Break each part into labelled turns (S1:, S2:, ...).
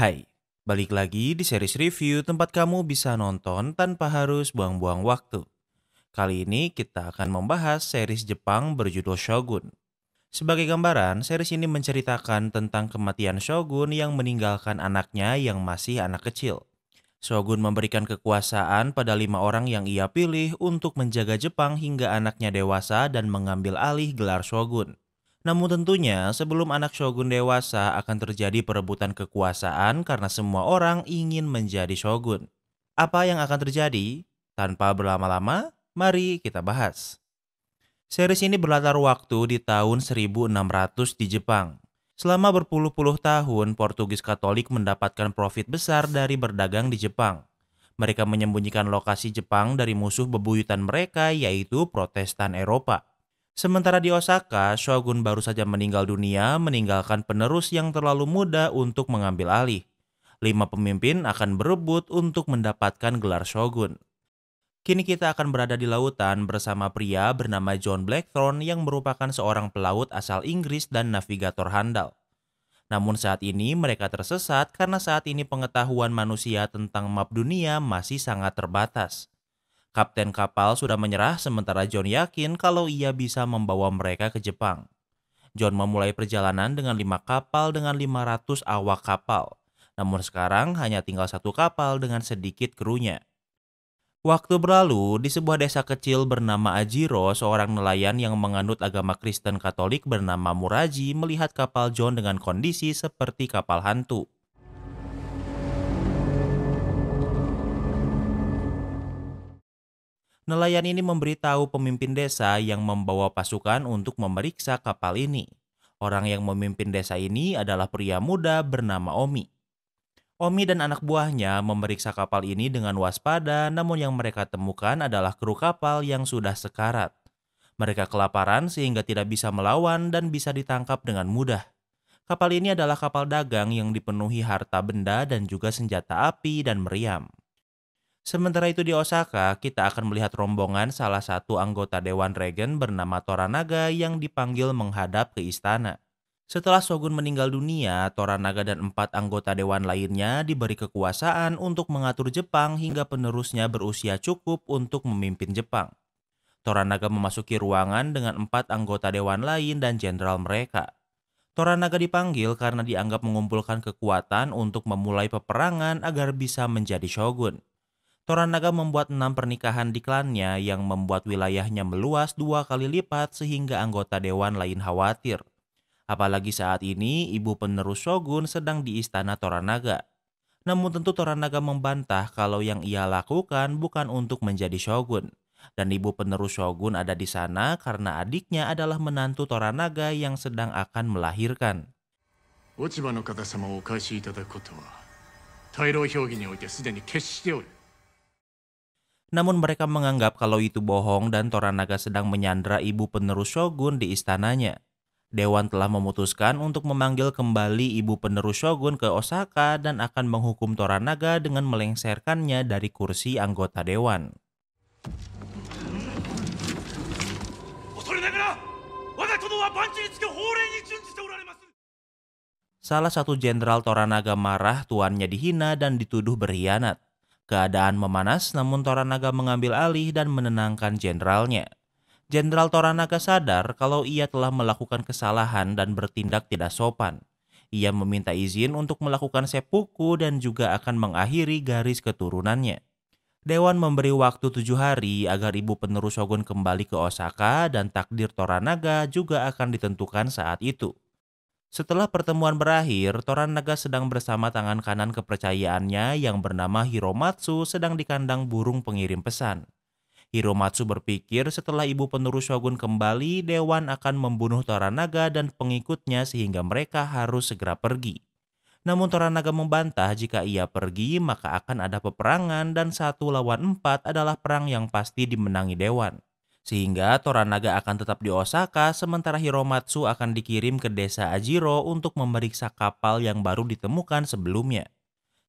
S1: Hai, balik lagi di series review tempat kamu bisa nonton tanpa harus buang-buang waktu. Kali ini kita akan membahas series Jepang berjudul Shogun. Sebagai gambaran, series ini menceritakan tentang kematian Shogun yang meninggalkan anaknya yang masih anak kecil. Shogun memberikan kekuasaan pada 5 orang yang ia pilih untuk menjaga Jepang hingga anaknya dewasa dan mengambil alih gelar Shogun. Namun tentunya sebelum anak Shogun dewasa akan terjadi perebutan kekuasaan karena semua orang ingin menjadi Shogun. Apa yang akan terjadi? Tanpa berlama-lama, mari kita bahas. Series ini berlatar waktu di tahun 1600 di Jepang. Selama berpuluh-puluh tahun, Portugis Katolik mendapatkan profit besar dari berdagang di Jepang. Mereka menyembunyikan lokasi Jepang dari musuh bebuyutan mereka, yaitu Protestan Eropa. Sementara di Osaka, Shogun baru saja meninggal dunia, meninggalkan penerus yang terlalu muda untuk mengambil alih. 5 pemimpin akan berebut untuk mendapatkan gelar Shogun. Kini kita akan berada di lautan bersama pria bernama John Blackthorne yang merupakan seorang pelaut asal Inggris dan navigator handal. Namun saat ini mereka tersesat karena saat ini pengetahuan manusia tentang map dunia masih sangat terbatas. Kapten kapal sudah menyerah sementara John yakin kalau ia bisa membawa mereka ke Jepang. John memulai perjalanan dengan 5 kapal dengan 500 awak kapal. Namun sekarang hanya tinggal 1 kapal dengan sedikit krunya. Waktu berlalu, di sebuah desa kecil bernama Ajiro, seorang nelayan yang menganut agama Kristen Katolik bernama Muraji melihat kapal John dengan kondisi seperti kapal hantu. Nelayan ini memberitahu pemimpin desa yang membawa pasukan untuk memeriksa kapal ini. Orang yang memimpin desa ini adalah pria muda bernama Omi. Omi dan anak buahnya memeriksa kapal ini dengan waspada, namun yang mereka temukan adalah kru kapal yang sudah sekarat. Mereka kelaparan sehingga tidak bisa melawan dan bisa ditangkap dengan mudah. Kapal ini adalah kapal dagang yang dipenuhi harta benda dan juga senjata api dan meriam. Sementara itu di Osaka, kita akan melihat rombongan salah satu anggota Dewan Regen bernama Toranaga yang dipanggil menghadap ke istana. Setelah Shogun meninggal dunia, Toranaga dan 4 anggota dewan lainnya diberi kekuasaan untuk mengatur Jepang hingga penerusnya berusia cukup untuk memimpin Jepang. Toranaga memasuki ruangan dengan 4 anggota dewan lain dan jenderal mereka. Toranaga dipanggil karena dianggap mengumpulkan kekuatan untuk memulai peperangan agar bisa menjadi shogun. Toranaga membuat 6 pernikahan di klannya yang membuat wilayahnya meluas 2 kali lipat sehingga anggota dewan lain khawatir. Apalagi saat ini ibu penerus shogun sedang di istana Toranaga. Namun tentu Toranaga membantah kalau yang ia lakukan bukan untuk menjadi shogun. Dan ibu penerus shogun ada di sana karena adiknya adalah menantu Toranaga yang sedang akan melahirkan.
S2: 落ち葉の方様をお返しいただくことは大老評議においてすでに決しておる。
S1: Namun mereka menganggap kalau itu bohong dan Toranaga sedang menyandra ibu penerus shogun di istananya. Dewan telah memutuskan untuk memanggil kembali ibu penerus shogun ke Osaka dan akan menghukum Toranaga dengan melengsarkannya dari kursi anggota dewan. Salah satu jenderal Toranaga marah tuannya dihina dan dituduh berkhianat. Keadaan memanas namun Toranaga mengambil alih dan menenangkan jenderalnya. Jenderal Toranaga sadar kalau ia telah melakukan kesalahan dan bertindak tidak sopan. Ia meminta izin untuk melakukan seppuku dan juga akan mengakhiri garis keturunannya. Dewan memberi waktu 7 hari agar ibu penerus shogun kembali ke Osaka dan takdir Toranaga juga akan ditentukan saat itu. Setelah pertemuan berakhir, Toranaga sedang bersama tangan kanan kepercayaannya yang bernama Hiromatsu sedang di kandang burung pengirim pesan. Hiromatsu berpikir setelah ibu penerus shogun kembali, Dewan akan membunuh Toranaga dan pengikutnya sehingga mereka harus segera pergi. Namun Toranaga membantah jika ia pergi maka akan ada peperangan dan 1 lawan 4 adalah perang yang pasti dimenangi Dewan. Sehingga Toranaga akan tetap di Osaka sementara Hiromatsu akan dikirim ke desa Ajiro untuk memeriksa kapal yang baru ditemukan sebelumnya.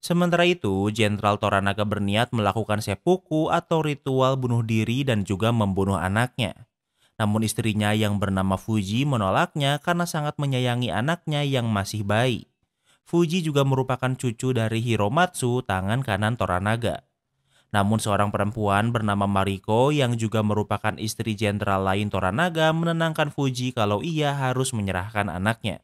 S1: Sementara itu, Jenderal Toranaga berniat melakukan seppuku atau ritual bunuh diri dan juga membunuh anaknya. Namun istrinya yang bernama Fuji menolaknya karena sangat menyayangi anaknya yang masih bayi. Fuji juga merupakan cucu dari Hiromatsu, tangan kanan Toranaga. Namun seorang perempuan bernama Mariko yang juga merupakan istri jenderal lain Toranaga menenangkan Fuji kalau ia harus menyerahkan anaknya.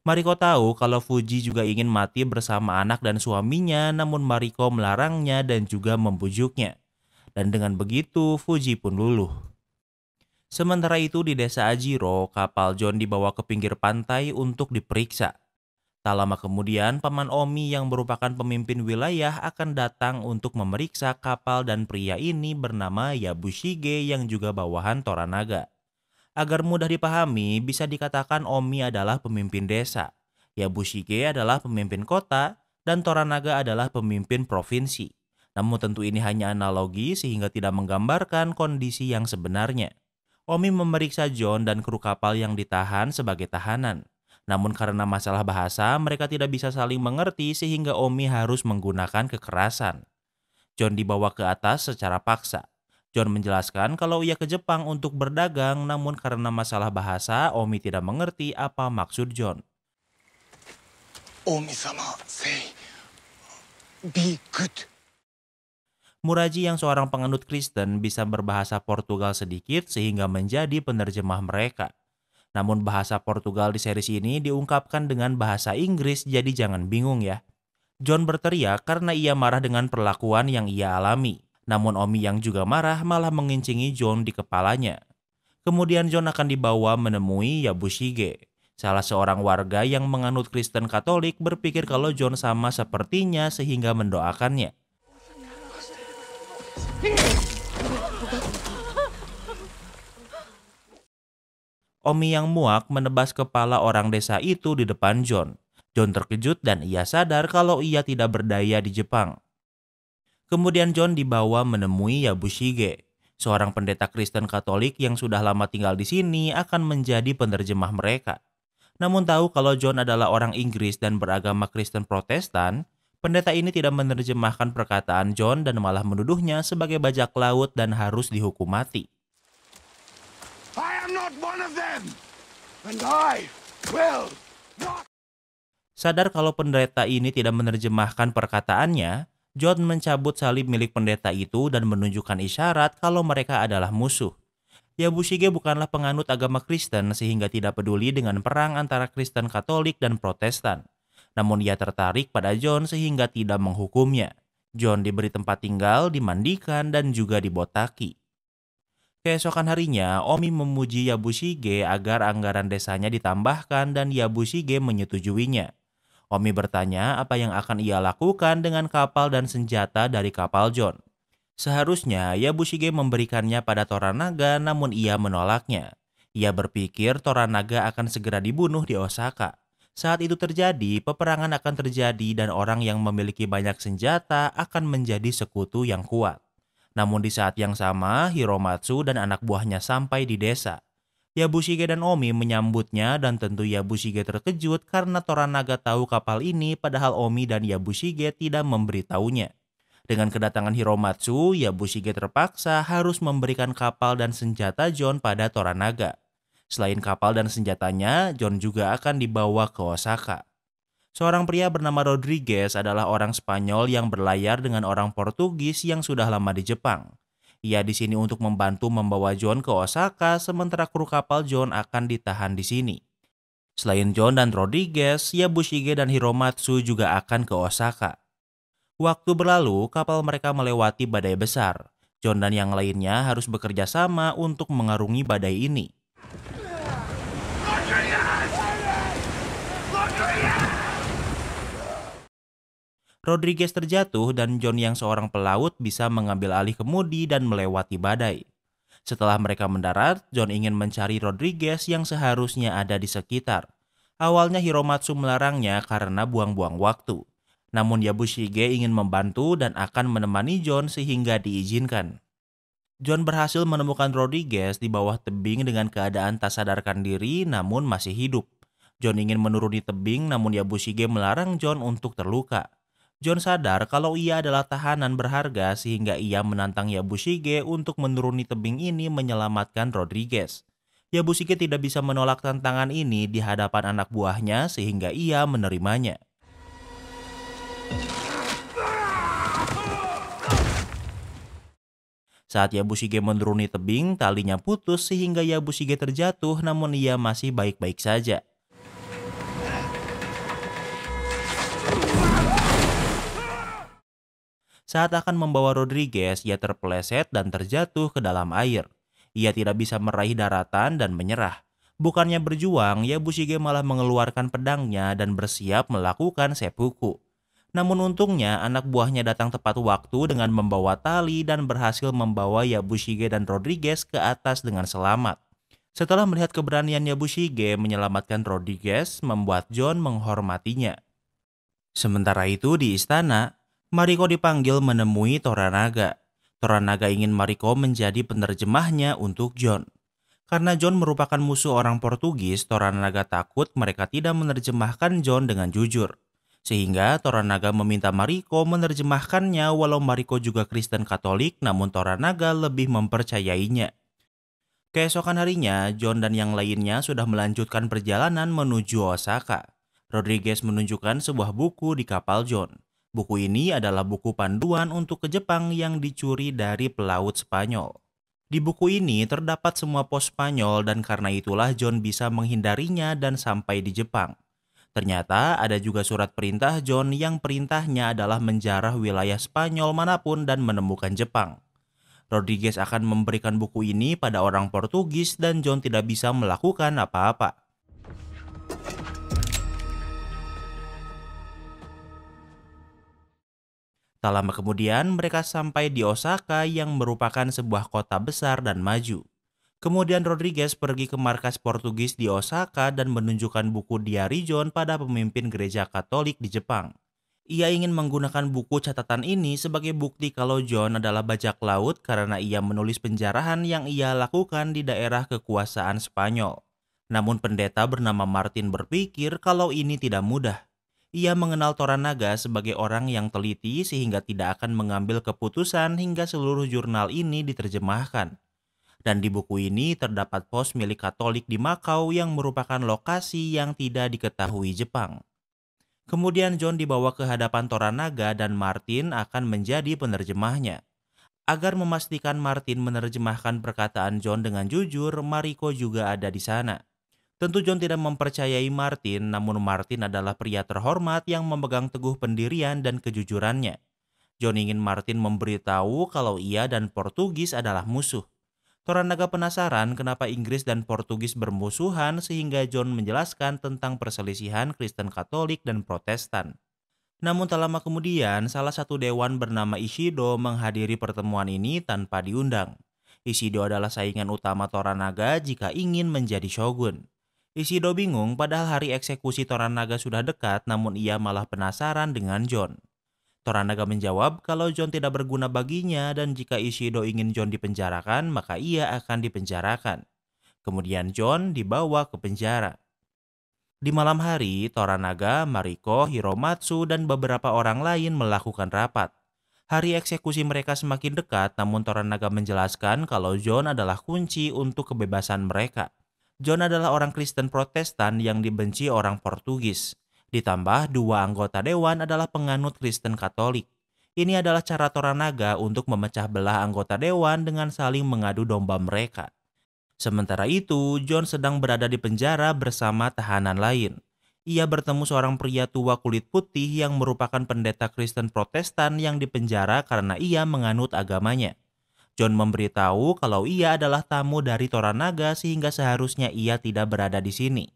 S1: Mariko tahu kalau Fuji juga ingin mati bersama anak dan suaminya, namun Mariko melarangnya dan juga membujuknya. Dan dengan begitu, Fuji pun luluh. Sementara itu di desa Ajiro, kapal John dibawa ke pinggir pantai untuk diperiksa. Tak lama kemudian, Paman Omi yang merupakan pemimpin wilayah akan datang untuk memeriksa kapal dan pria ini bernama Yabushige yang juga bawahan Toranaga. Agar mudah dipahami, bisa dikatakan Omi adalah pemimpin desa, Yabushige adalah pemimpin kota, dan Toranaga adalah pemimpin provinsi. Namun tentu ini hanya analogi sehingga tidak menggambarkan kondisi yang sebenarnya. Omi memeriksa John dan kru kapal yang ditahan sebagai tahanan. Namun karena masalah bahasa, mereka tidak bisa saling mengerti sehingga Omi harus menggunakan kekerasan. John dibawa ke atas secara paksa. John menjelaskan kalau ia ke Jepang untuk berdagang, namun karena masalah bahasa, Omi tidak mengerti apa maksud John.
S3: Omi-sama, say, be good.
S1: Muraji yang seorang penganut Kristen bisa berbahasa Portugal sedikit sehingga menjadi penerjemah mereka. Namun bahasa Portugal di series ini diungkapkan dengan bahasa Inggris, jadi jangan bingung ya. John berteriak karena ia marah dengan perlakuan yang ia alami. Namun Omi yang juga marah malah mengincingi John di kepalanya. Kemudian John akan dibawa menemui Yabushige. Salah seorang warga yang menganut Kristen Katolik berpikir kalau John sama sepertinya sehingga mendoakannya. Omi yang muak menebas kepala orang desa itu di depan John. John terkejut dan ia sadar kalau ia tidak berdaya di Jepang. Kemudian John dibawa menemui Yabushige. Seorang pendeta Kristen Katolik yang sudah lama tinggal di sini akan menjadi penerjemah mereka. Namun tahu kalau John adalah orang Inggris dan beragama Kristen Protestan, pendeta ini tidak menerjemahkan perkataan John dan malah menuduhnya sebagai bajak laut dan harus dihukum mati.
S3: I am not one of them, and I will not.
S1: Sadar kalau pendeta ini tidak menerjemahkan perkataannya, John mencabut salib milik pendeta itu dan menunjukkan isyarat kalau mereka adalah musuh. Yabushige bukanlah penganut agama Kristen sehingga tidak peduli dengan perang antara Kristen Katolik dan Protestan. Namun ia tertarik pada John sehingga tidak menghukumnya. John diberi tempat tinggal, dimandikan, dan juga dibotaki. Keesokan harinya, Omi memuji Yabushige agar anggaran desanya ditambahkan dan Yabushige menyetujuinya. Omi bertanya apa yang akan ia lakukan dengan kapal dan senjata dari kapal John. Seharusnya Yabushige memberikannya pada Toranaga, namun ia menolaknya. Ia berpikir Toranaga akan segera dibunuh di Osaka. Saat itu terjadi, peperangan akan terjadi dan orang yang memiliki banyak senjata akan menjadi sekutu yang kuat. Namun di saat yang sama, Hiromatsu dan anak buahnya sampai di desa. Yabushige dan Omi menyambutnya dan tentu Yabushige terkejut karena Toranaga tahu kapal ini padahal Omi dan Yabushige tidak memberitahunya. Dengan kedatangan Hiromatsu, Yabushige terpaksa harus memberikan kapal dan senjata John pada Toranaga. Selain kapal dan senjatanya, John juga akan dibawa ke Osaka. Seorang pria bernama Rodriguez adalah orang Spanyol yang berlayar dengan orang Portugis yang sudah lama di Jepang. Ia di sini untuk membantu membawa John ke Osaka, sementara kru kapal John akan ditahan di sini. Selain John dan Rodriguez, Yabushige dan Hiromatsu juga akan ke Osaka. Waktu berlalu, kapal mereka melewati badai besar. John dan yang lainnya harus bekerja sama untuk mengarungi badai ini. Rodriguez terjatuh dan John yang seorang pelaut bisa mengambil alih kemudi dan melewati badai. Setelah mereka mendarat, John ingin mencari Rodriguez yang seharusnya ada di sekitar. Awalnya Hiromatsu melarangnya karena buang-buang waktu. Namun Yabushige ingin membantu dan akan menemani John sehingga diizinkan. John berhasil menemukan Rodriguez di bawah tebing dengan keadaan tak sadarkan diri namun masih hidup. John ingin menuruni tebing namun Yabushige melarang John untuk terluka. John sadar kalau ia adalah tahanan berharga sehingga ia menantang Yabushige untuk menuruni tebing ini menyelamatkan Rodriguez. Yabushige tidak bisa menolak tantangan ini di hadapan anak buahnya sehingga ia menerimanya. Saat Yabushige menuruni tebing, talinya putus sehingga Yabushige terjatuh, namun ia masih baik-baik saja. Saat akan membawa Rodriguez, ia terpeleset dan terjatuh ke dalam air. Ia tidak bisa meraih daratan dan menyerah. Bukannya berjuang, Yabushige malah mengeluarkan pedangnya dan bersiap melakukan seppuku. Namun untungnya anak buahnya datang tepat waktu dengan membawa tali dan berhasil membawa Yabushige dan Rodriguez ke atas dengan selamat. Setelah melihat keberanian Yabushige menyelamatkan Rodriguez, membuat John menghormatinya. Sementara itu di istana, Mariko dipanggil menemui Toranaga. Toranaga ingin Mariko menjadi penerjemahnya untuk John. Karena John merupakan musuh orang Portugis, Toranaga takut mereka tidak menerjemahkan John dengan jujur. Sehingga Toranaga meminta Mariko menerjemahkannya walau Mariko juga Kristen Katolik, namun Toranaga lebih mempercayainya. Keesokan harinya, John dan yang lainnya sudah melanjutkan perjalanan menuju Osaka. Rodriguez menunjukkan sebuah buku di kapal John. Buku ini adalah buku panduan untuk ke Jepang yang dicuri dari pelaut Spanyol. Di buku ini terdapat semua pos Spanyol dan karena itulah John bisa menghindarinya dan sampai di Jepang. Ternyata ada juga surat perintah John yang perintahnya adalah menjarah wilayah Spanyol manapun dan menemukan Jepang. Rodriguez akan memberikan buku ini pada orang Portugis dan John tidak bisa melakukan apa-apa. Tak lama kemudian mereka sampai di Osaka yang merupakan sebuah kota besar dan maju. Kemudian Rodriguez pergi ke markas Portugis di Osaka dan menunjukkan buku diari John pada pemimpin gereja Katolik di Jepang. Ia ingin menggunakan buku catatan ini sebagai bukti kalau John adalah bajak laut karena ia menulis penjarahan yang ia lakukan di daerah kekuasaan Spanyol. Namun pendeta bernama Martin berpikir kalau ini tidak mudah. Ia mengenal Toranaga sebagai orang yang teliti sehingga tidak akan mengambil keputusan hingga seluruh jurnal ini diterjemahkan. Dan di buku ini terdapat pos milik Katolik di Makau yang merupakan lokasi yang tidak diketahui Jepang. Kemudian John dibawa ke hadapan Toranaga dan Martin akan menjadi penerjemahnya. Agar memastikan Martin menerjemahkan perkataan John dengan jujur, Mariko juga ada di sana. Tentu John tidak mempercayai Martin, namun Martin adalah pria terhormat yang memegang teguh pendirian dan kejujurannya. John ingin Martin memberitahu kalau ia dan Portugis adalah musuh. Toranaga penasaran kenapa Inggris dan Portugis bermusuhan sehingga John menjelaskan tentang perselisihan Kristen Katolik dan Protestan. Namun tak lama kemudian, salah satu dewan bernama Ishido menghadiri pertemuan ini tanpa diundang. Ishido adalah saingan utama Toranaga jika ingin menjadi shogun. Ishido bingung padahal hari eksekusi Toranaga sudah dekat, namun ia malah penasaran dengan John. Toranaga menjawab kalau John tidak berguna baginya dan jika Ishido ingin John dipenjarakan, maka ia akan dipenjarakan. Kemudian John dibawa ke penjara. Di malam hari, Toranaga, Mariko, Hiromatsu, dan beberapa orang lain melakukan rapat. Hari eksekusi mereka semakin dekat, namun Toranaga menjelaskan kalau John adalah kunci untuk kebebasan mereka. John adalah orang Kristen Protestan yang dibenci orang Portugis. Ditambah dua anggota dewan adalah penganut Kristen Katolik. Ini adalah cara Toranaga untuk memecah belah anggota dewan dengan saling mengadu domba mereka. Sementara itu, John sedang berada di penjara bersama tahanan lain. Ia bertemu seorang pria tua kulit putih yang merupakan pendeta Kristen Protestan yang dipenjara karena ia menganut agamanya. John memberitahu kalau ia adalah tamu dari Toranaga sehingga seharusnya ia tidak berada di sini.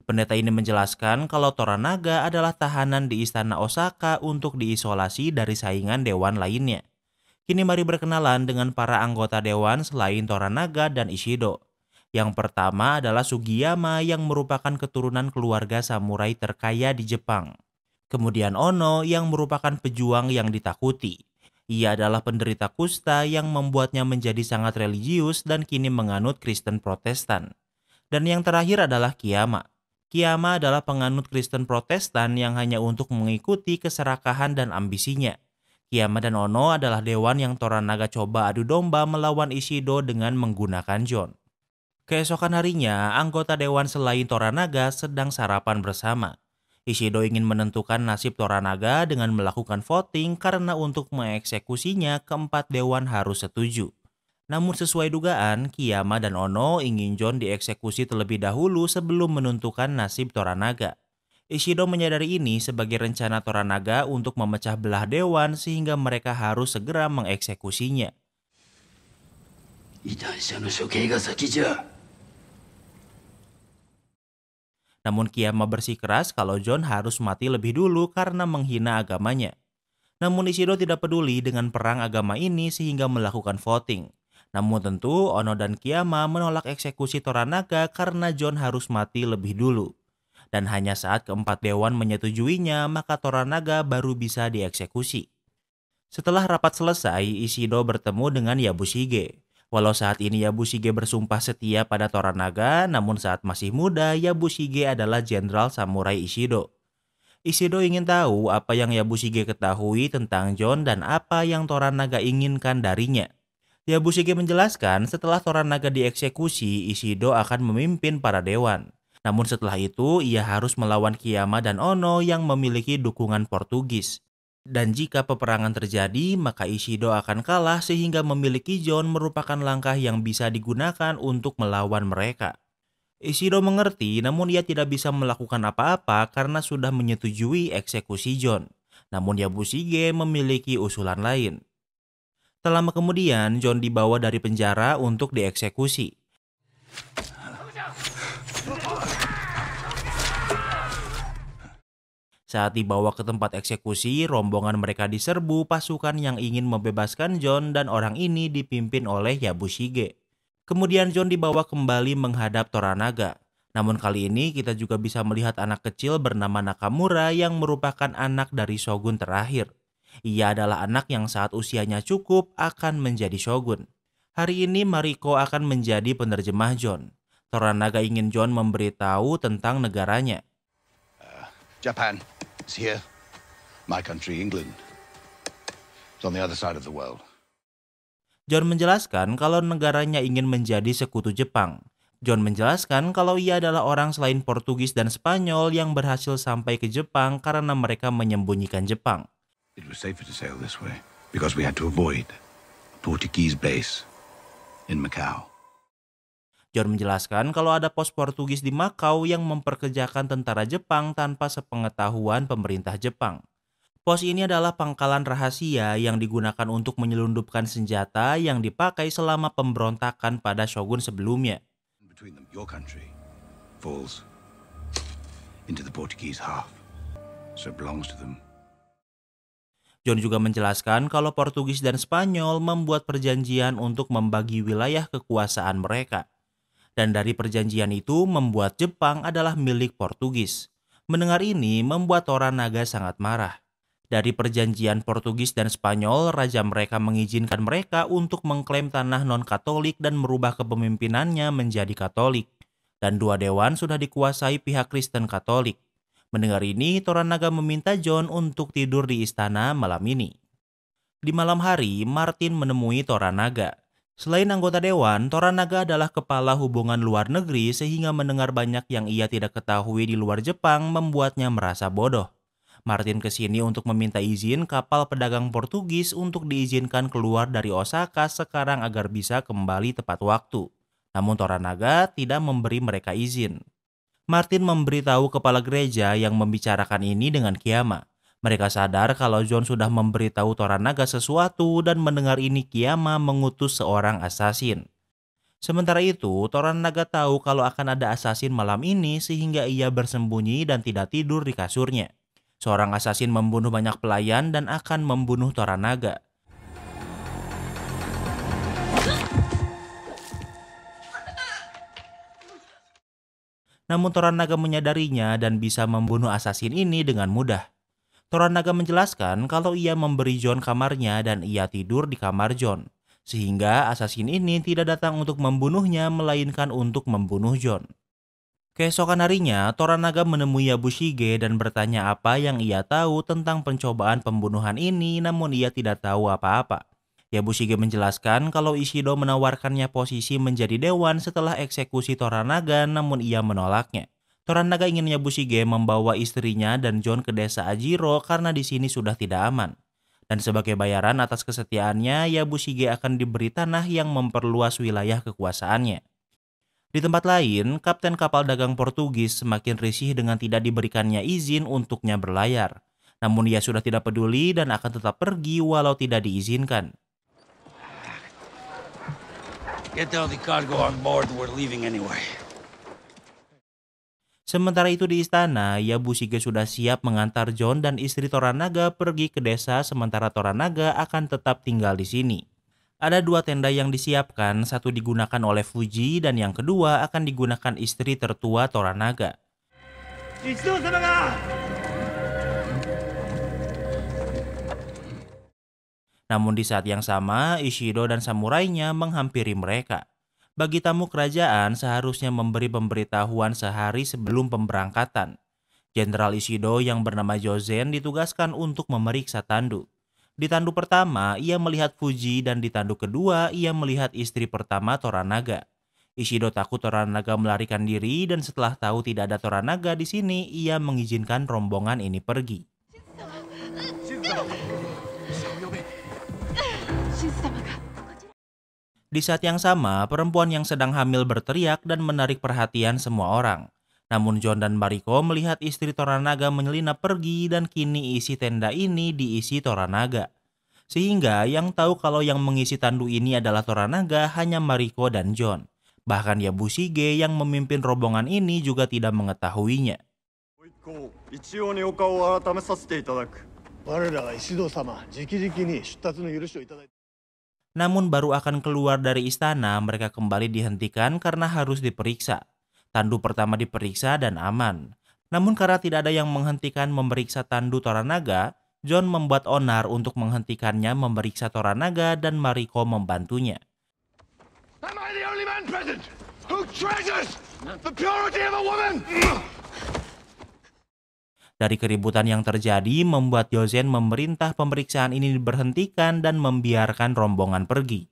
S1: Pendeta ini menjelaskan kalau Toranaga adalah tahanan di istana Osaka untuk diisolasi dari saingan dewan lainnya. Kini mari berkenalan dengan para anggota dewan selain Toranaga dan Ishido. Yang pertama adalah Sugiyama yang merupakan keturunan keluarga samurai terkaya di Jepang. Kemudian Ono yang merupakan pejuang yang ditakuti. Ia adalah penderita kusta yang membuatnya menjadi sangat religius dan kini menganut Kristen Protestan. Dan yang terakhir adalah Kiyama. Kiyama adalah penganut Kristen Protestan yang hanya untuk mengikuti keserakahan dan ambisinya. Kiyama dan Ono adalah dewan yang Toranaga coba adu domba melawan Ishido dengan menggunakan John. Keesokan harinya, anggota dewan selain Toranaga sedang sarapan bersama. Ishido ingin menentukan nasib Toranaga dengan melakukan voting karena untuk mengeksekusinya keempat dewan harus setuju. Namun sesuai dugaan, Kiyama dan Ono ingin John dieksekusi terlebih dahulu sebelum menentukan nasib Toranaga. Ishido menyadari ini sebagai rencana Toranaga untuk memecah belah dewan sehingga mereka harus segera mengeksekusinya.
S4: 異端者の処刑が先じゃ。
S1: Namun Kiyama bersikeras kalau John harus mati lebih dulu karena menghina agamanya. Namun Ishido tidak peduli dengan perang agama ini sehingga melakukan voting. Namun tentu Ono dan Kiyama menolak eksekusi Toranaga karena John harus mati lebih dulu. Dan hanya saat keempat dewan menyetujuinya, maka Toranaga baru bisa dieksekusi. Setelah rapat selesai, Ishido bertemu dengan Yabushige. Walau saat ini Yabushige bersumpah setia pada Toranaga, namun saat masih muda, Yabushige adalah jenderal samurai Ishido. Ishido ingin tahu apa yang Yabushige ketahui tentang John dan apa yang Toranaga inginkan darinya. Yabushige menjelaskan setelah Toranaga dieksekusi, Ishido akan memimpin para dewan. Namun setelah itu, ia harus melawan Kiyama dan Ono yang memiliki dukungan Portugis. Dan jika peperangan terjadi, maka Ishido akan kalah sehingga memiliki John merupakan langkah yang bisa digunakan untuk melawan mereka. Ishido mengerti, namun ia tidak bisa melakukan apa-apa karena sudah menyetujui eksekusi John. Namun Yabushige memiliki usulan lain. Tak lama kemudian, John dibawa dari penjara untuk dieksekusi. Saat dibawa ke tempat eksekusi, rombongan mereka diserbu pasukan yang ingin membebaskan John dan orang ini dipimpin oleh Yabushige. Kemudian John dibawa kembali menghadap Toranaga. Namun kali ini kita juga bisa melihat anak kecil bernama Nakamura yang merupakan anak dari shogun terakhir. Ia adalah anak yang saat usianya cukup akan menjadi shogun. Hari ini Mariko akan menjadi penerjemah John. Toranaga ingin John memberitahu tentang negaranya.
S3: Japan is here. My country, England. It's on the other side of the world.
S1: John menjelaskan kalau negaranya ingin menjadi sekutu Jepang. John menjelaskan kalau ia adalah orang selain Portugis dan Spanyol yang berhasil sampai ke Jepang karena mereka menyembunyikan Jepang.
S3: It was safer to sail this way because we had to avoid a Portuguese base in Macau.
S1: John menjelaskan kalau ada pos Portugis di Makau yang memperkerjakan tentara Jepang tanpa sepengetahuan pemerintah Jepang. Pos ini adalah pangkalan rahasia yang digunakan untuk menyelundupkan senjata yang dipakai selama pemberontakan pada shogun sebelumnya.
S3: Between them, your country falls into the Portuguese half, so it belongs to them.
S1: John juga menjelaskan kalau Portugis dan Spanyol membuat perjanjian untuk membagi wilayah kekuasaan mereka. Dan dari perjanjian itu membuat Jepang adalah milik Portugis. Mendengar ini membuat Toranaga sangat marah. Dari perjanjian Portugis dan Spanyol, raja mereka mengizinkan mereka untuk mengklaim tanah non-Katolik dan merubah kepemimpinannya menjadi Katolik. Dan dua dewan sudah dikuasai pihak Kristen Katolik. Mendengar ini, Toranaga meminta John untuk tidur di istana malam ini. Di malam hari, Martin menemui Toranaga. Selain anggota dewan, Toranaga adalah kepala hubungan luar negeri sehingga mendengar banyak yang ia tidak ketahui di luar Jepang membuatnya merasa bodoh. Martin kesini untuk meminta izin kapal pedagang Portugis untuk diizinkan keluar dari Osaka sekarang agar bisa kembali tepat waktu. Namun Toranaga tidak memberi mereka izin. Martin memberitahu kepala gereja yang membicarakan ini dengan Kiyama. Mereka sadar kalau John sudah memberitahu Toranaga sesuatu dan mendengar ini Kiyama mengutus seorang asasin. Sementara itu, Toranaga tahu kalau akan ada asasin malam ini sehingga ia bersembunyi dan tidak tidur di kasurnya. Seorang asasin membunuh banyak pelayan dan akan membunuh Toranaga. Namun Toranaga menyadarinya dan bisa membunuh asasin ini dengan mudah. Toranaga menjelaskan kalau ia memberi John kamarnya dan ia tidur di kamar John. Sehingga asasin ini tidak datang untuk membunuhnya melainkan untuk membunuh John. Keesokan harinya, Toranaga menemui Yabushige dan bertanya apa yang ia tahu tentang pencobaan pembunuhan ini namun ia tidak tahu apa-apa. Yabushige menjelaskan kalau Ishido menawarkannya posisi menjadi dewan setelah eksekusi Toranaga namun ia menolaknya. Toranaga ingin Yabushige membawa istrinya dan John ke desa Ajiro karena di sini sudah tidak aman. Dan sebagai bayaran atas kesetiaannya, Yabushige akan diberi tanah yang memperluas wilayah kekuasaannya. Di tempat lain, kapten kapal dagang Portugis semakin risih dengan tidak diberikannya izin untuknya berlayar. Namun ia sudah tidak peduli dan akan tetap pergi walau tidak diizinkan.
S4: Get all the cargo on board. We're leaving anyway.
S1: Sementara itu di istana, Yabushige sudah siap mengantar John dan istri Toranaga pergi ke desa sementara Toranaga akan tetap tinggal di sini. Ada 2 tenda yang disiapkan, satu digunakan oleh Fuji dan yang kedua akan digunakan istri tertua Toranaga. Namun di saat yang sama, Ishido dan samurainya menghampiri mereka. Bagi tamu kerajaan seharusnya memberi pemberitahuan sehari sebelum pemberangkatan. Jenderal Ishido yang bernama Jozen ditugaskan untuk memeriksa tanduk. Di tanduk pertama, ia melihat Fuji dan di tanduk kedua, ia melihat istri pertama Toranaga. Ishido takut Toranaga melarikan diri dan setelah tahu tidak ada Toranaga di sini, ia mengizinkan rombongan ini pergi. Di saat yang sama, perempuan yang sedang hamil berteriak dan menarik perhatian semua orang. Namun John dan Mariko melihat istri Toranaga menyelinap pergi dan kini isi tenda ini diisi Toranaga. Sehingga yang tahu kalau yang mengisi tandu ini adalah Toranaga hanya Mariko dan John. Bahkan Yabushige yang memimpin rombongan ini juga tidak mengetahuinya. Namun baru akan keluar dari istana, mereka kembali dihentikan karena harus diperiksa. Tandu pertama diperiksa dan aman. Namun karena tidak ada yang menghentikan memeriksa tandu Toranaga, John membuat onar untuk menghentikannya memeriksa Toranaga dan Mariko membantunya.
S3: Am I the only man present who treasures the purity of a woman?
S1: Dari keributan yang terjadi, membuat Jozen memerintah pemeriksaan ini diberhentikan dan membiarkan rombongan pergi.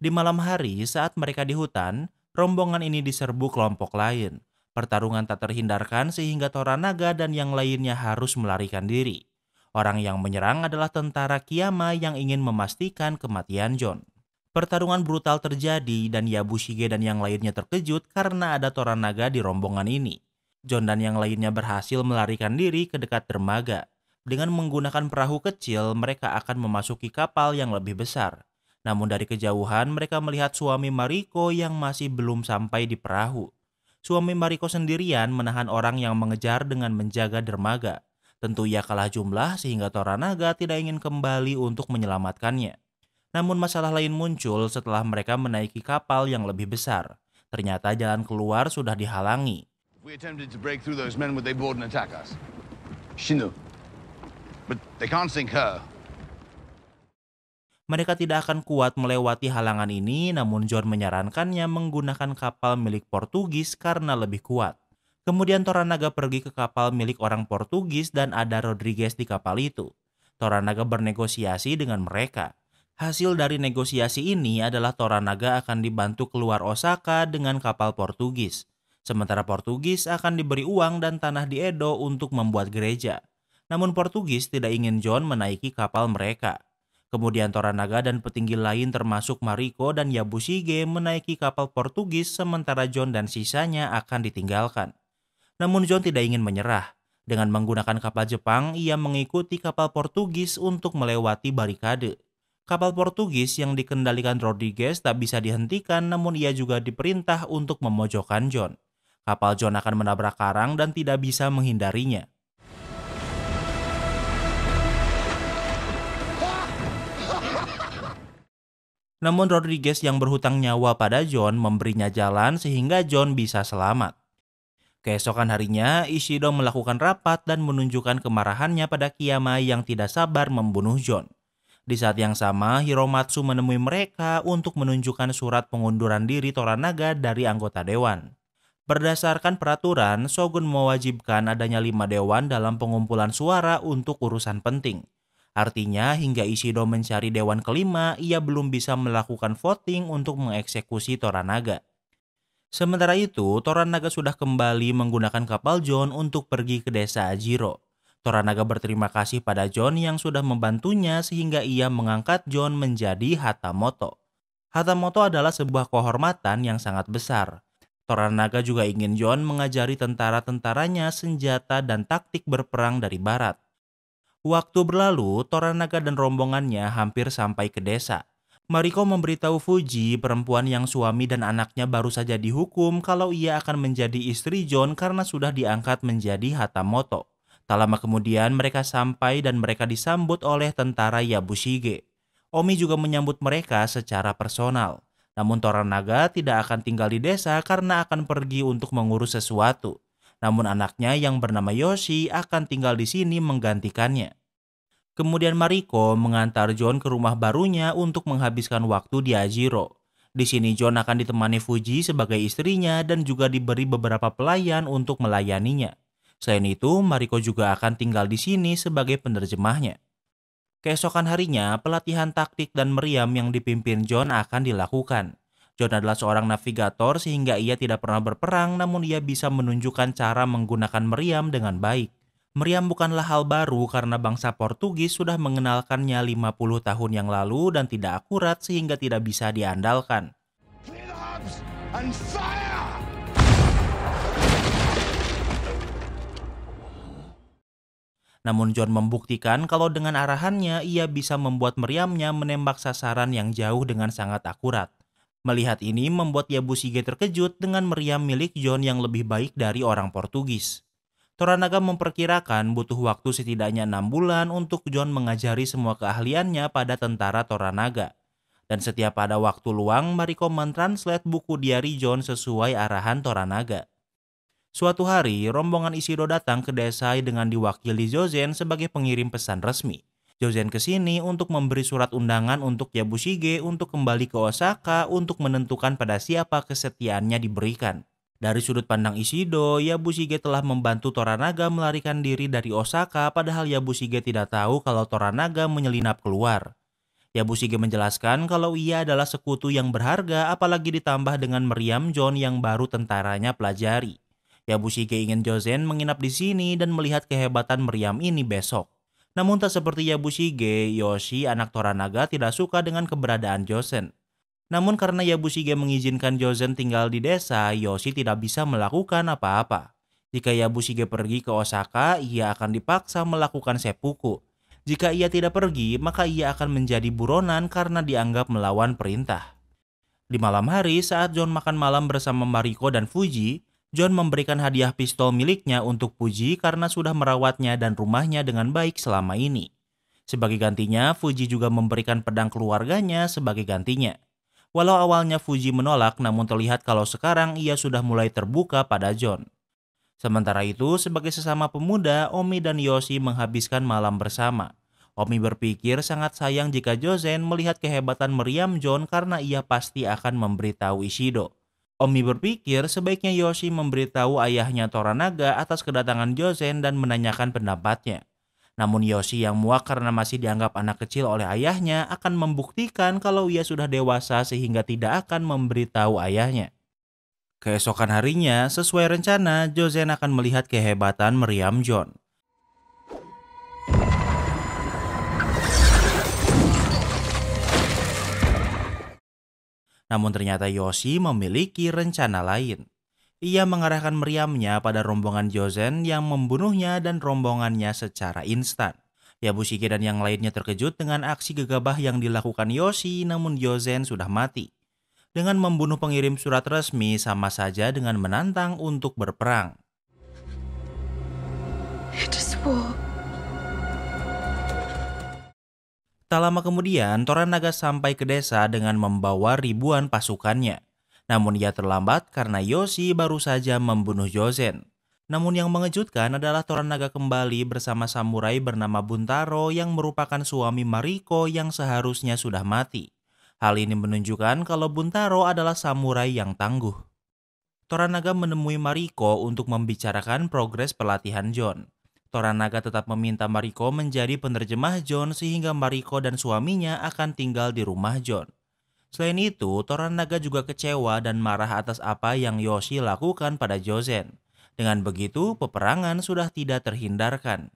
S1: Di malam hari, saat mereka di hutan, rombongan ini diserbu kelompok lain. Pertarungan tak terhindarkan sehingga Toranaga dan yang lainnya harus melarikan diri. Orang yang menyerang adalah tentara Kiyama yang ingin memastikan kematian John. Pertarungan brutal terjadi dan Yabushige dan yang lainnya terkejut karena ada Toranaga di rombongan ini. John dan yang lainnya berhasil melarikan diri ke dekat dermaga. Dengan menggunakan perahu kecil, mereka akan memasuki kapal yang lebih besar. Namun dari kejauhan, mereka melihat suami Mariko yang masih belum sampai di perahu. Suami Mariko sendirian menahan orang yang mengejar dengan menjaga dermaga. Tentu ia kalah jumlah sehingga Toranaga tidak ingin kembali untuk menyelamatkannya. Namun masalah lain muncul setelah mereka menaiki kapal yang lebih besar. Ternyata jalan keluar sudah dihalangi.
S3: We attempted to break through those men, would they board and attack us? Shino. But they can't sink her.
S1: Mereka tidak akan kuat melewati halangan ini, namun John menyarankannya menggunakan kapal milik Portugis karena lebih kuat. Kemudian Toranaga pergi ke kapal milik orang Portugis dan ada Rodriguez di kapal itu. Toranaga bernegosiasi dengan mereka. Hasil dari negosiasi ini adalah Toranaga akan dibantu keluar Osaka dengan kapal Portugis. Sementara Portugis akan diberi uang dan tanah di Edo untuk membuat gereja. Namun Portugis tidak ingin John menaiki kapal mereka. Kemudian Toranaga dan petinggi lain termasuk Mariko dan Yabushige menaiki kapal Portugis sementara John dan sisanya akan ditinggalkan. Namun John tidak ingin menyerah. Dengan menggunakan kapal Jepang, ia mengikuti kapal Portugis untuk melewati barikade. Kapal Portugis yang dikendalikan Rodriguez tak bisa dihentikan, namun ia juga diperintah untuk memojokkan John. Kapal John akan menabrak karang dan tidak bisa menghindarinya. Namun Rodriguez yang berhutang nyawa pada John memberinya jalan sehingga John bisa selamat. Keesokan harinya, Ishido melakukan rapat dan menunjukkan kemarahannya pada Kiyama yang tidak sabar membunuh John. Di saat yang sama, Hiromatsu menemui mereka untuk menunjukkan surat pengunduran diri Toranaga dari anggota dewan. Berdasarkan peraturan, Shogun mewajibkan adanya 5 dewan dalam pengumpulan suara untuk urusan penting. Artinya, hingga Ishido mencari dewan kelima, ia belum bisa melakukan voting untuk mengeksekusi Toranaga. Sementara itu, Toranaga sudah kembali menggunakan kapal John untuk pergi ke desa Ajiro. Toranaga berterima kasih pada John yang sudah membantunya sehingga ia mengangkat John menjadi Hatamoto. Hatamoto adalah sebuah kehormatan yang sangat besar. Toranaga juga ingin John mengajari tentara-tentaranya senjata dan taktik berperang dari barat. Waktu berlalu, Toranaga dan rombongannya hampir sampai ke desa. Mariko memberitahu Fuji, perempuan yang suami dan anaknya baru saja dihukum, kalau ia akan menjadi istri John karena sudah diangkat menjadi Hatamoto. Tak lama kemudian mereka sampai dan mereka disambut oleh tentara Yabushige. Omi juga menyambut mereka secara personal. Namun Toranaga tidak akan tinggal di desa karena akan pergi untuk mengurus sesuatu. Namun anaknya yang bernama Yoshi akan tinggal di sini menggantikannya. Kemudian Mariko mengantar John ke rumah barunya untuk menghabiskan waktu di Ajiro. Di sini John akan ditemani Fuji sebagai istrinya dan juga diberi beberapa pelayan untuk melayaninya. Selain itu, Mariko juga akan tinggal di sini sebagai penerjemahnya. Keesokan harinya, pelatihan taktik dan meriam yang dipimpin John akan dilakukan. John adalah seorang navigator sehingga ia tidak pernah berperang, namun ia bisa menunjukkan cara menggunakan meriam dengan baik. Meriam bukanlah hal baru karena bangsa Portugis sudah mengenalkannya 50 tahun yang lalu dan tidak akurat sehingga tidak bisa diandalkan.
S3: Clear the hubs and fire!
S1: Namun John membuktikan kalau dengan arahannya ia bisa membuat meriamnya menembak sasaran yang jauh dengan sangat akurat. Melihat ini membuat Yabushige terkejut dengan meriam milik John yang lebih baik dari orang Portugis. Toranaga memperkirakan butuh waktu setidaknya 6 bulan untuk John mengajari semua keahliannya pada tentara Toranaga. Dan setiap ada waktu luang, Mariko mentranslate buku diari John sesuai arahan Toranaga. Suatu hari, rombongan Ishido datang ke desa dengan diwakili Jozen sebagai pengirim pesan resmi. Jozen ke sini untuk memberi surat undangan untuk Yabushige untuk kembali ke Osaka untuk menentukan pada siapa kesetiaannya diberikan. Dari sudut pandang Ishido, Yabushige telah membantu Toranaga melarikan diri dari Osaka padahal Yabushige tidak tahu kalau Toranaga menyelinap keluar. Yabushige menjelaskan kalau ia adalah sekutu yang berharga apalagi ditambah dengan meriam John yang baru tentaranya pelajari. Yabushige ingin Jozen menginap di sini dan melihat kehebatan meriam ini besok. Namun tak seperti Yabushige, Yoshi anak Toranaga tidak suka dengan keberadaan Jozen. Namun karena Yabushige mengizinkan Jozen tinggal di desa, Yoshi tidak bisa melakukan apa-apa. Jika Yabushige pergi ke Osaka, ia akan dipaksa melakukan seppuku. Jika ia tidak pergi, maka ia akan menjadi buronan karena dianggap melawan perintah. Di malam hari, saat John makan malam bersama Mariko dan Fuji, John memberikan hadiah pistol miliknya untuk Fuji karena sudah merawatnya dan rumahnya dengan baik selama ini. Sebagai gantinya, Fuji juga memberikan pedang keluarganya sebagai gantinya. Walau awalnya Fuji menolak, namun terlihat kalau sekarang ia sudah mulai terbuka pada John. Sementara itu, sebagai sesama pemuda, Omi dan Yoshi menghabiskan malam bersama. Omi berpikir sangat sayang jika Jozen melihat kehebatan meriam John karena ia pasti akan memberitahu Ishido. Omi berpikir sebaiknya Yoshi memberitahu ayahnya Toranaga atas kedatangan Jozen dan menanyakan pendapatnya. Namun Yoshi yang muak karena masih dianggap anak kecil oleh ayahnya akan membuktikan kalau ia sudah dewasa sehingga tidak akan memberitahu ayahnya. Keesokan harinya, sesuai rencana, Jozen akan melihat kehebatan meriam John. Namun ternyata Yoshi memiliki rencana lain. Ia mengarahkan meriamnya pada rombongan Jozen yang membunuhnya dan rombongannya secara instan. Yabushige dan yang lainnya terkejut dengan aksi gegabah yang dilakukan Yoshi, namun Jozen sudah mati. Dengan membunuh pengirim surat resmi sama saja dengan menantang untuk berperang.
S5: It is war.
S1: Tak lama kemudian, Toranaga sampai ke desa dengan membawa ribuan pasukannya. Namun ia terlambat karena Yoshi baru saja membunuh Jozen. Namun yang mengejutkan adalah Toranaga kembali bersama samurai bernama Buntaro yang merupakan suami Mariko yang seharusnya sudah mati. Hal ini menunjukkan kalau Buntaro adalah samurai yang tangguh. Toranaga menemui Mariko untuk membicarakan progres pelatihan John. Toranaga tetap meminta Mariko menjadi penerjemah John sehingga Mariko dan suaminya akan tinggal di rumah John. Selain itu, Toranaga juga kecewa dan marah atas apa yang Yoshi lakukan pada Jozen. Dengan begitu, peperangan sudah tidak terhindarkan.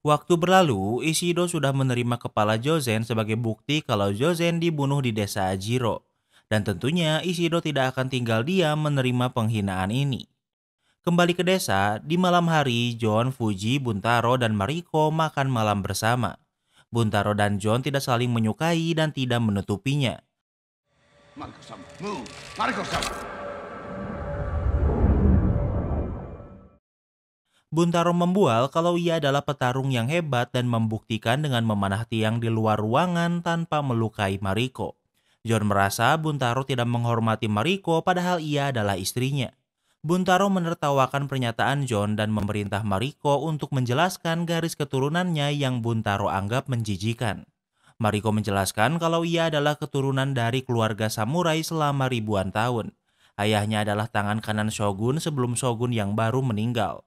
S1: Waktu berlalu, Ishido sudah menerima kepala Jozen sebagai bukti kalau Jozen dibunuh di desa Ajiro. Dan tentunya Ishido tidak akan tinggal diam menerima penghinaan ini. Kembali ke desa, di malam hari John, Fuji, Buntaro, dan Mariko makan malam bersama. Buntaro dan John tidak saling menyukai dan tidak menutupinya.
S3: Mariko-sama, move! Mariko-sama!
S1: Buntaro membual kalau ia adalah petarung yang hebat dan membuktikan dengan memanah tiang di luar ruangan tanpa melukai Mariko. John merasa Buntaro tidak menghormati Mariko padahal ia adalah istrinya. Buntaro menertawakan pernyataan John dan memerintah Mariko untuk menjelaskan garis keturunannya yang Buntaro anggap menjijikan. Mariko menjelaskan kalau ia adalah keturunan dari keluarga samurai selama ribuan tahun. Ayahnya adalah tangan kanan shogun sebelum shogun yang baru meninggal.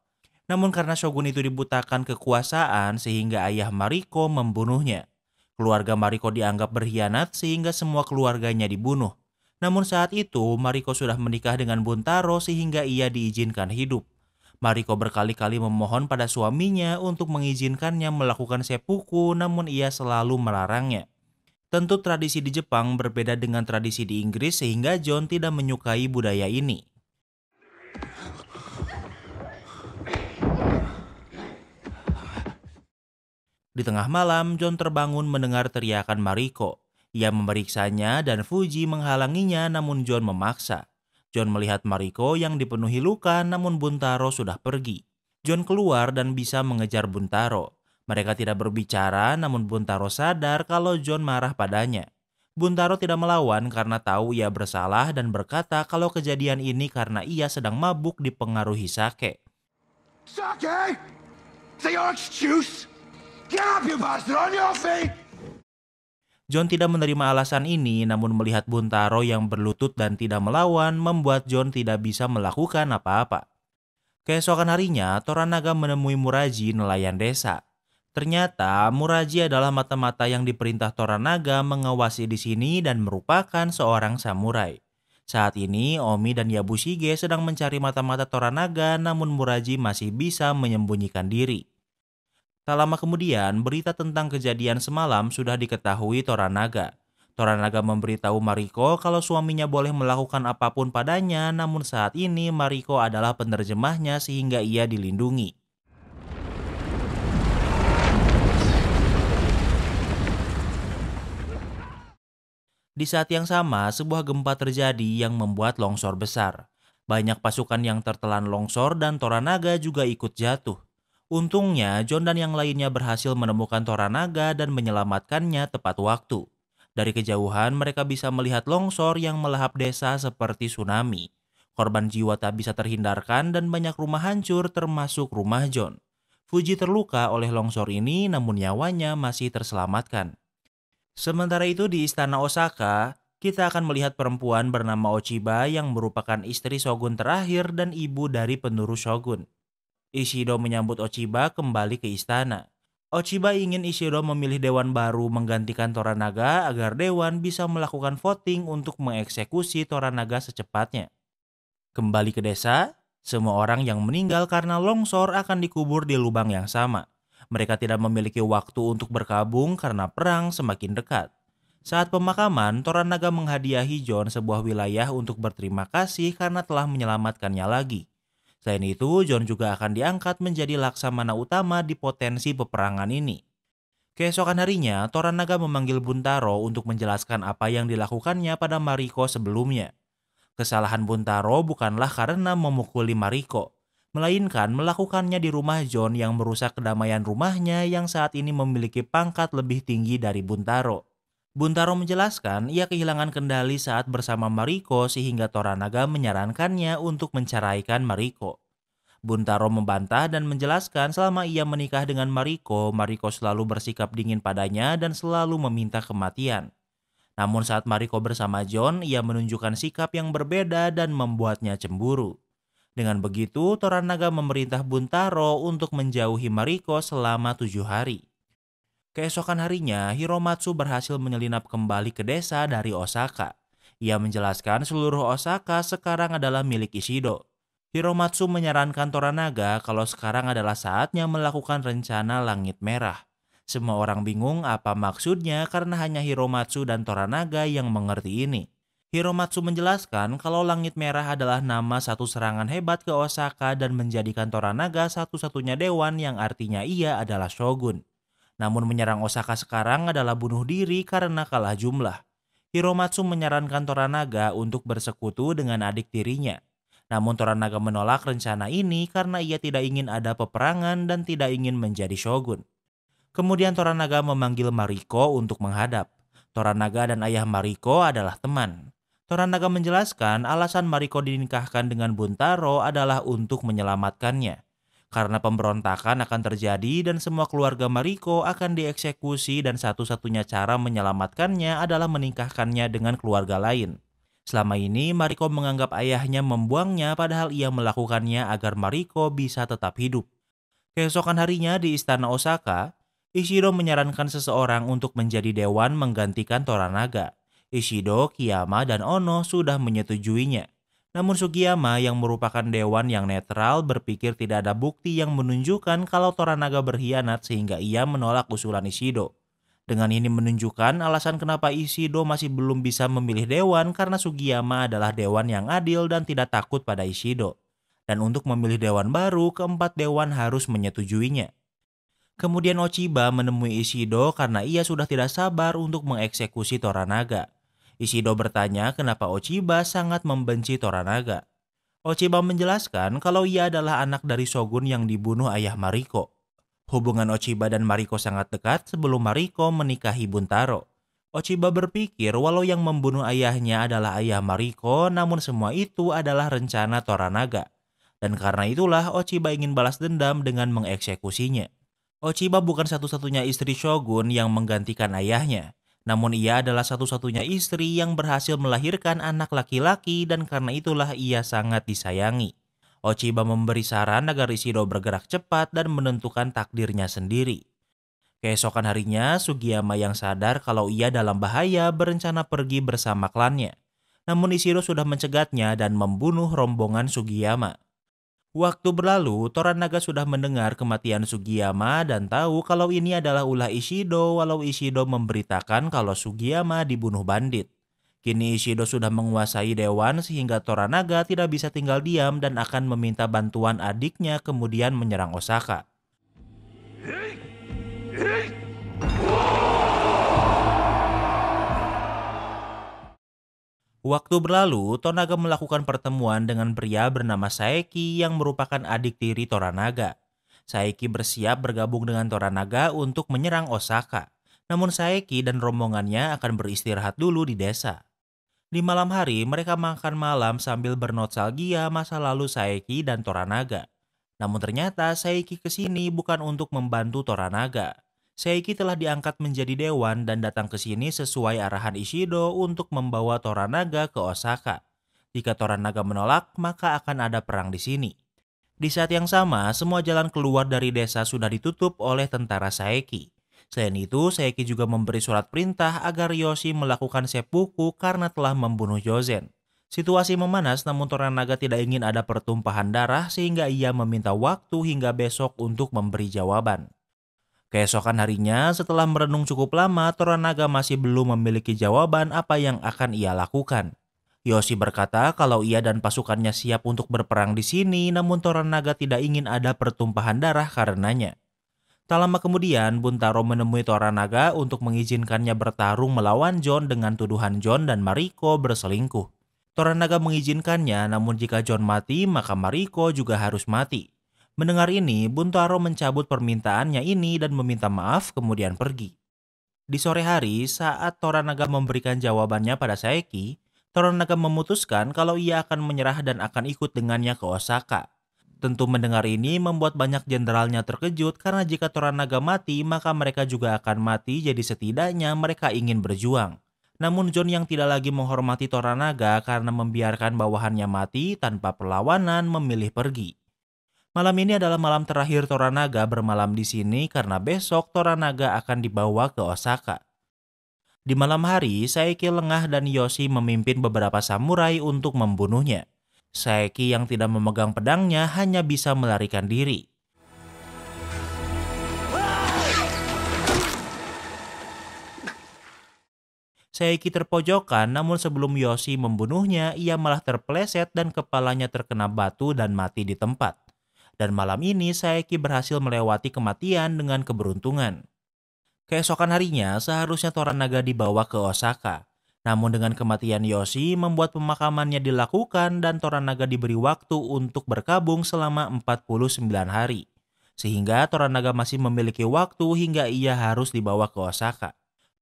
S1: Namun karena shogun itu dibutakan kekuasaan sehingga ayah Mariko membunuhnya. Keluarga Mariko dianggap berkhianat sehingga semua keluarganya dibunuh. Namun saat itu Mariko sudah menikah dengan Buntaro sehingga ia diizinkan hidup. Mariko berkali-kali memohon pada suaminya untuk mengizinkannya melakukan seppuku, namun ia selalu melarangnya. Tentu tradisi di Jepang berbeda dengan tradisi di Inggris sehingga John tidak menyukai budaya ini. Di tengah malam, John terbangun mendengar teriakan Mariko. Ia memeriksanya dan Fuji menghalanginya namun John memaksa. John melihat Mariko yang dipenuhi luka namun Buntaro sudah pergi. John keluar dan bisa mengejar Buntaro. Mereka tidak berbicara namun Buntaro sadar kalau John marah padanya. Buntaro tidak melawan karena tahu ia bersalah dan berkata kalau kejadian ini karena ia sedang mabuk dipengaruhi sake.
S3: Sake? Is that your excuse? Get up, you bastard, on your feet!
S1: John tidak menerima alasan ini, namun melihat Buntaro yang berlutut dan tidak melawan membuat John tidak bisa melakukan apa-apa. Keesokan harinya, Toranaga menemui Muraji, nelayan desa. Ternyata Muraji adalah mata-mata yang diperintah Toranaga mengawasi di sini dan merupakan seorang samurai. Saat ini, Omi dan Yabushige sedang mencari mata-mata Toranaga, namun Muraji masih bisa menyembunyikan diri. Tak lama kemudian, berita tentang kejadian semalam sudah diketahui Toranaga. Toranaga memberitahu Mariko kalau suaminya boleh melakukan apapun padanya, namun saat ini Mariko adalah penerjemahnya sehingga ia dilindungi. Di saat yang sama, sebuah gempa terjadi yang membuat longsor besar. Banyak pasukan yang tertelan longsor dan Toranaga juga ikut jatuh. Untungnya, John dan yang lainnya berhasil menemukan Toranaga dan menyelamatkannya tepat waktu. Dari kejauhan, mereka bisa melihat longsor yang melahap desa seperti tsunami. Korban jiwa tak bisa terhindarkan dan banyak rumah hancur termasuk rumah John. Fuji terluka oleh longsor ini namun nyawanya masih terselamatkan. Sementara itu di istana Osaka, kita akan melihat perempuan bernama Ochiba yang merupakan istri shogun terakhir dan ibu dari penerus shogun. Ishido menyambut Ochiba kembali ke istana. Ochiba ingin Ishido memilih dewan baru menggantikan Toranaga agar dewan bisa melakukan voting untuk mengeksekusi Toranaga secepatnya. Kembali ke desa, semua orang yang meninggal karena longsor akan dikubur di lubang yang sama. Mereka tidak memiliki waktu untuk berkabung karena perang semakin dekat. Saat pemakaman, Toranaga menghadiahi John sebuah wilayah untuk berterima kasih karena telah menyelamatkannya lagi. Selain itu, John juga akan diangkat menjadi laksamana utama di potensi peperangan ini. Keesokan harinya, Toranaga memanggil Buntaro untuk menjelaskan apa yang dilakukannya pada Mariko sebelumnya. Kesalahan Buntaro bukanlah karena memukuli Mariko, melainkan melakukannya di rumah John yang merusak kedamaian rumahnya yang saat ini memiliki pangkat lebih tinggi dari Buntaro. Buntaro menjelaskan ia kehilangan kendali saat bersama Mariko sehingga Toranaga menyarankannya untuk menceraikan Mariko. Buntaro membantah dan menjelaskan selama ia menikah dengan Mariko, Mariko selalu bersikap dingin padanya dan selalu meminta kematian. Namun saat Mariko bersama John, ia menunjukkan sikap yang berbeda dan membuatnya cemburu. Dengan begitu, Toranaga memerintah Buntaro untuk menjauhi Mariko selama 7 hari. Keesokan harinya, Hiromatsu berhasil menyelinap kembali ke desa dari Osaka. Ia menjelaskan seluruh Osaka sekarang adalah milik Ishido. Hiromatsu menyarankan Toranaga kalau sekarang adalah saatnya melakukan rencana langit merah. Semua orang bingung apa maksudnya karena hanya Hiromatsu dan Toranaga yang mengerti ini. Hiromatsu menjelaskan kalau langit merah adalah nama satu serangan hebat ke Osaka dan menjadikan Toranaga satu-satunya dewan yang artinya ia adalah shogun. Namun menyerang Osaka sekarang adalah bunuh diri karena kalah jumlah. Hiromatsu menyarankan Toranaga untuk bersekutu dengan adik tirinya. Namun Toranaga menolak rencana ini karena ia tidak ingin ada peperangan dan tidak ingin menjadi shogun. Kemudian Toranaga memanggil Mariko untuk menghadap. Toranaga dan ayah Mariko adalah teman. Toranaga menjelaskan alasan Mariko dinikahkan dengan Buntaro adalah untuk menyelamatkannya. Karena pemberontakan akan terjadi dan semua keluarga Mariko akan dieksekusi dan satu-satunya cara menyelamatkannya adalah menikahkannya dengan keluarga lain. Selama ini Mariko menganggap ayahnya membuangnya padahal ia melakukannya agar Mariko bisa tetap hidup. Keesokan harinya di istana Osaka, Ishido menyarankan seseorang untuk menjadi dewan menggantikan Toranaga. Ishido, Kiyama, dan Ono sudah menyetujuinya. Namun Sugiyama yang merupakan dewan yang netral berpikir tidak ada bukti yang menunjukkan kalau Toranaga berkhianat sehingga ia menolak usulan Ishido. Dengan ini menunjukkan alasan kenapa Ishido masih belum bisa memilih dewan karena Sugiyama adalah dewan yang adil dan tidak takut pada Ishido. Dan untuk memilih dewan baru, keempat dewan harus menyetujuinya. Kemudian Ochiba menemui Ishido karena ia sudah tidak sabar untuk mengeksekusi Toranaga. Ishido bertanya kenapa Ochiba sangat membenci Toranaga. Ochiba menjelaskan kalau ia adalah anak dari shogun yang dibunuh ayah Mariko. Hubungan Ochiba dan Mariko sangat dekat sebelum Mariko menikahi Buntaro. Ochiba berpikir walau yang membunuh ayahnya adalah ayah Mariko, namun semua itu adalah rencana Toranaga. Dan karena itulah Ochiba ingin balas dendam dengan mengeksekusinya. Ochiba bukan satu-satunya istri shogun yang menggantikan ayahnya. Namun ia adalah satu-satunya istri yang berhasil melahirkan anak laki-laki dan karena itulah ia sangat disayangi. Ochiba memberi saran agar Ishido bergerak cepat dan menentukan takdirnya sendiri. Keesokan harinya, Sugiyama yang sadar kalau ia dalam bahaya berencana pergi bersama klannya. Namun Ishido sudah mencegatnya dan membunuh rombongan Sugiyama. Waktu berlalu, Toranaga sudah mendengar kematian Sugiyama dan tahu kalau ini adalah ulah Ishido walau Ishido memberitakan kalau Sugiyama dibunuh bandit. Kini Ishido sudah menguasai dewan sehingga Toranaga tidak bisa tinggal diam dan akan meminta bantuan adiknya kemudian menyerang Osaka. Waktu berlalu, Toranaga melakukan pertemuan dengan pria bernama Saeki yang merupakan adik tiri Toranaga. Saeki bersiap bergabung dengan Toranaga untuk menyerang Osaka. Namun Saeki dan rombongannya akan beristirahat dulu di desa. Di malam hari, mereka makan malam sambil bernostalgia masa lalu Saeki dan Toranaga. Namun ternyata Saeki kesini bukan untuk membantu Toranaga. Saeki telah diangkat menjadi dewan dan datang ke sini sesuai arahan Ishido untuk membawa Toranaga ke Osaka. Jika Toranaga menolak, maka akan ada perang di sini. Di saat yang sama, semua jalan keluar dari desa sudah ditutup oleh tentara Saeki. Selain itu, Saeki juga memberi surat perintah agar Yoshi melakukan seppuku karena telah membunuh Jozen. Situasi memanas namun Toranaga tidak ingin ada pertumpahan darah sehingga ia meminta waktu hingga besok untuk memberi jawaban. Keesokan harinya, setelah merenung cukup lama, Toranaga masih belum memiliki jawaban apa yang akan ia lakukan. Yoshi berkata kalau ia dan pasukannya siap untuk berperang di sini, namun Toranaga tidak ingin ada pertumpahan darah karenanya. Tak lama kemudian, Buntaro menemui Toranaga untuk mengizinkannya bertarung melawan John dengan tuduhan John dan Mariko berselingkuh. Toranaga mengizinkannya, namun jika John mati, maka Mariko juga harus mati. Mendengar ini, Buntaro mencabut permintaannya ini dan meminta maaf kemudian pergi. Di sore hari, saat Toranaga memberikan jawabannya pada Saeki, Toranaga memutuskan kalau ia akan menyerah dan akan ikut dengannya ke Osaka. Tentu mendengar ini membuat banyak jenderalnya terkejut karena jika Toranaga mati maka mereka juga akan mati jadi setidaknya mereka ingin berjuang. Namun John yang tidak lagi menghormati Toranaga karena membiarkan bawahannya mati tanpa perlawanan memilih pergi. Malam ini adalah malam terakhir Toranaga bermalam di sini karena besok Toranaga akan dibawa ke Osaka. Di malam hari, Saeki lengah dan Yoshi memimpin beberapa samurai untuk membunuhnya. Saeki yang tidak memegang pedangnya hanya bisa melarikan diri. Saeki terpojokan, namun sebelum Yoshi membunuhnya, ia malah terpeleset dan kepalanya terkena batu dan mati di tempat. Dan malam ini Saeki berhasil melewati kematian dengan keberuntungan. Keesokan harinya seharusnya Toranaga dibawa ke Osaka. Namun dengan kematian Yoshi membuat pemakamannya dilakukan dan Toranaga diberi waktu untuk berkabung selama 49 hari. Sehingga Toranaga masih memiliki waktu hingga ia harus dibawa ke Osaka.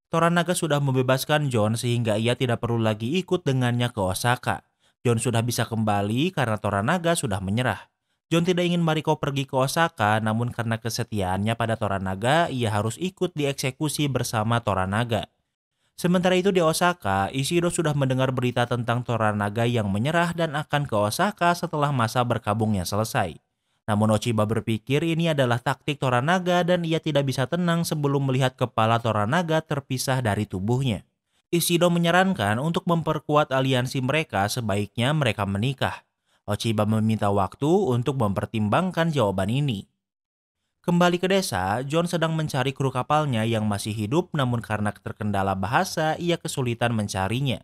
S1: Toranaga sudah membebaskan John sehingga ia tidak perlu lagi ikut dengannya ke Osaka. John sudah bisa kembali karena Toranaga sudah menyerah. John tidak ingin Mariko pergi ke Osaka, namun karena kesetiaannya pada Toranaga, ia harus ikut dieksekusi bersama Toranaga. Sementara itu di Osaka, Ishido sudah mendengar berita tentang Toranaga yang menyerah dan akan ke Osaka setelah masa berkabungnya selesai. Namun Ochiba berpikir ini adalah taktik Toranaga dan ia tidak bisa tenang sebelum melihat kepala Toranaga terpisah dari tubuhnya. Ishido menyarankan untuk memperkuat aliansi mereka sebaiknya mereka menikah. Ochiba meminta waktu untuk mempertimbangkan jawaban ini. Kembali ke desa, John sedang mencari kru kapalnya yang masih hidup namun karena terkendala bahasa ia kesulitan mencarinya.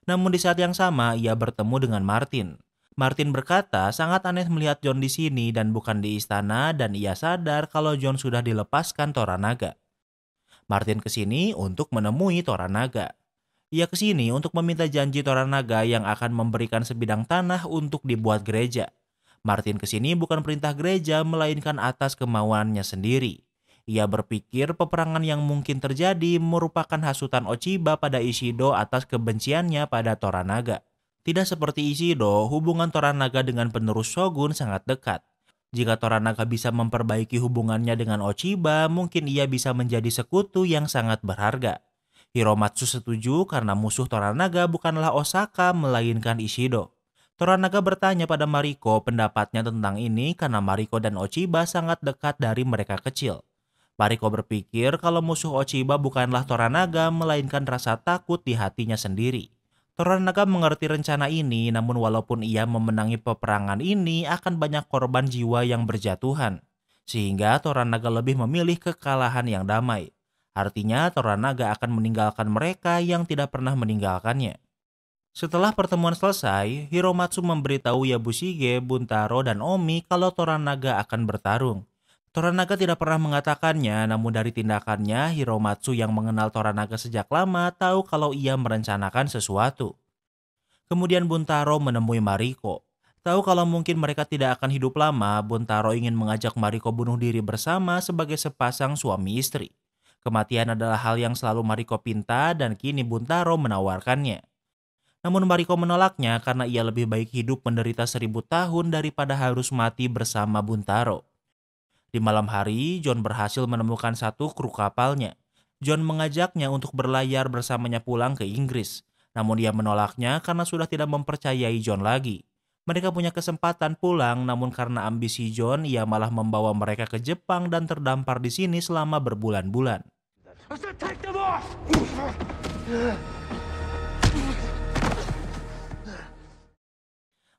S1: Namun di saat yang sama ia bertemu dengan Martin. Martin berkata sangat aneh melihat John di sini dan bukan di istana dan ia sadar kalau John sudah dilepaskan Toranaga. Martin kesini untuk menemui Toranaga. Ia kesini untuk meminta janji Toranaga yang akan memberikan sebidang tanah untuk dibuat gereja. Martin kesini bukan perintah gereja melainkan atas kemauannya sendiri. Ia berpikir peperangan yang mungkin terjadi merupakan hasutan Ochiba pada Ishido atas kebenciannya pada Toranaga. Tidak seperti Ishido, hubungan Toranaga dengan penerus Shogun sangat dekat. Jika Toranaga bisa memperbaiki hubungannya dengan Ochiba, mungkin ia bisa menjadi sekutu yang sangat berharga. Hiromatsu setuju karena musuh Toranaga bukanlah Osaka melainkan Ishido. Toranaga bertanya pada Mariko pendapatnya tentang ini karena Mariko dan Ochiba sangat dekat dari mereka kecil. Mariko berpikir kalau musuh Ochiba bukanlah Toranaga melainkan rasa takut di hatinya sendiri. Toranaga mengerti rencana ini, namun walaupun ia memenangi peperangan ini akan banyak korban jiwa yang berjatuhan. Sehingga Toranaga lebih memilih kekalahan yang damai. Artinya Toranaga akan meninggalkan mereka yang tidak pernah meninggalkannya. Setelah pertemuan selesai, Hiromatsu memberitahu Yabushige, Buntaro, dan Omi kalau Toranaga akan bertarung. Toranaga tidak pernah mengatakannya, namun dari tindakannya, Hiromatsu yang mengenal Toranaga sejak lama tahu kalau ia merencanakan sesuatu. Kemudian Buntaro menemui Mariko. Tahu kalau mungkin mereka tidak akan hidup lama, Buntaro ingin mengajak Mariko bunuh diri bersama sebagai sepasang suami istri. Kematian adalah hal yang selalu Mariko pinta dan kini Buntaro menawarkannya. Namun Mariko menolaknya karena ia lebih baik hidup menderita 1000 tahun daripada harus mati bersama Buntaro. Di malam hari, John berhasil menemukan satu kru kapalnya. John mengajaknya untuk berlayar bersamanya pulang ke Inggris. Namun ia menolaknya karena sudah tidak mempercayai John lagi. Mereka punya kesempatan pulang, namun karena ambisi John, ia malah membawa mereka ke Jepang dan terdampar di sini selama berbulan-bulan.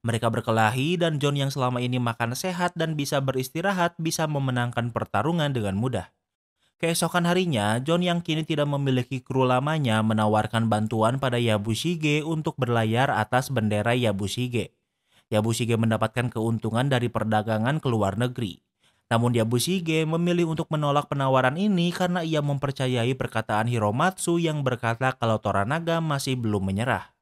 S1: Mereka berkelahi dan John yang selama ini makan sehat dan bisa beristirahat bisa memenangkan pertarungan dengan mudah. Keesokan harinya, John yang kini tidak memiliki kru lamanya menawarkan bantuan pada Yabushige untuk berlayar atas bendera Yabushige. Yabushige mendapatkan keuntungan dari perdagangan ke luar negeri. Namun Yabushige memilih untuk menolak penawaran ini karena ia mempercayai perkataan Hiromatsu yang berkata kalau Toranaga masih belum menyerah.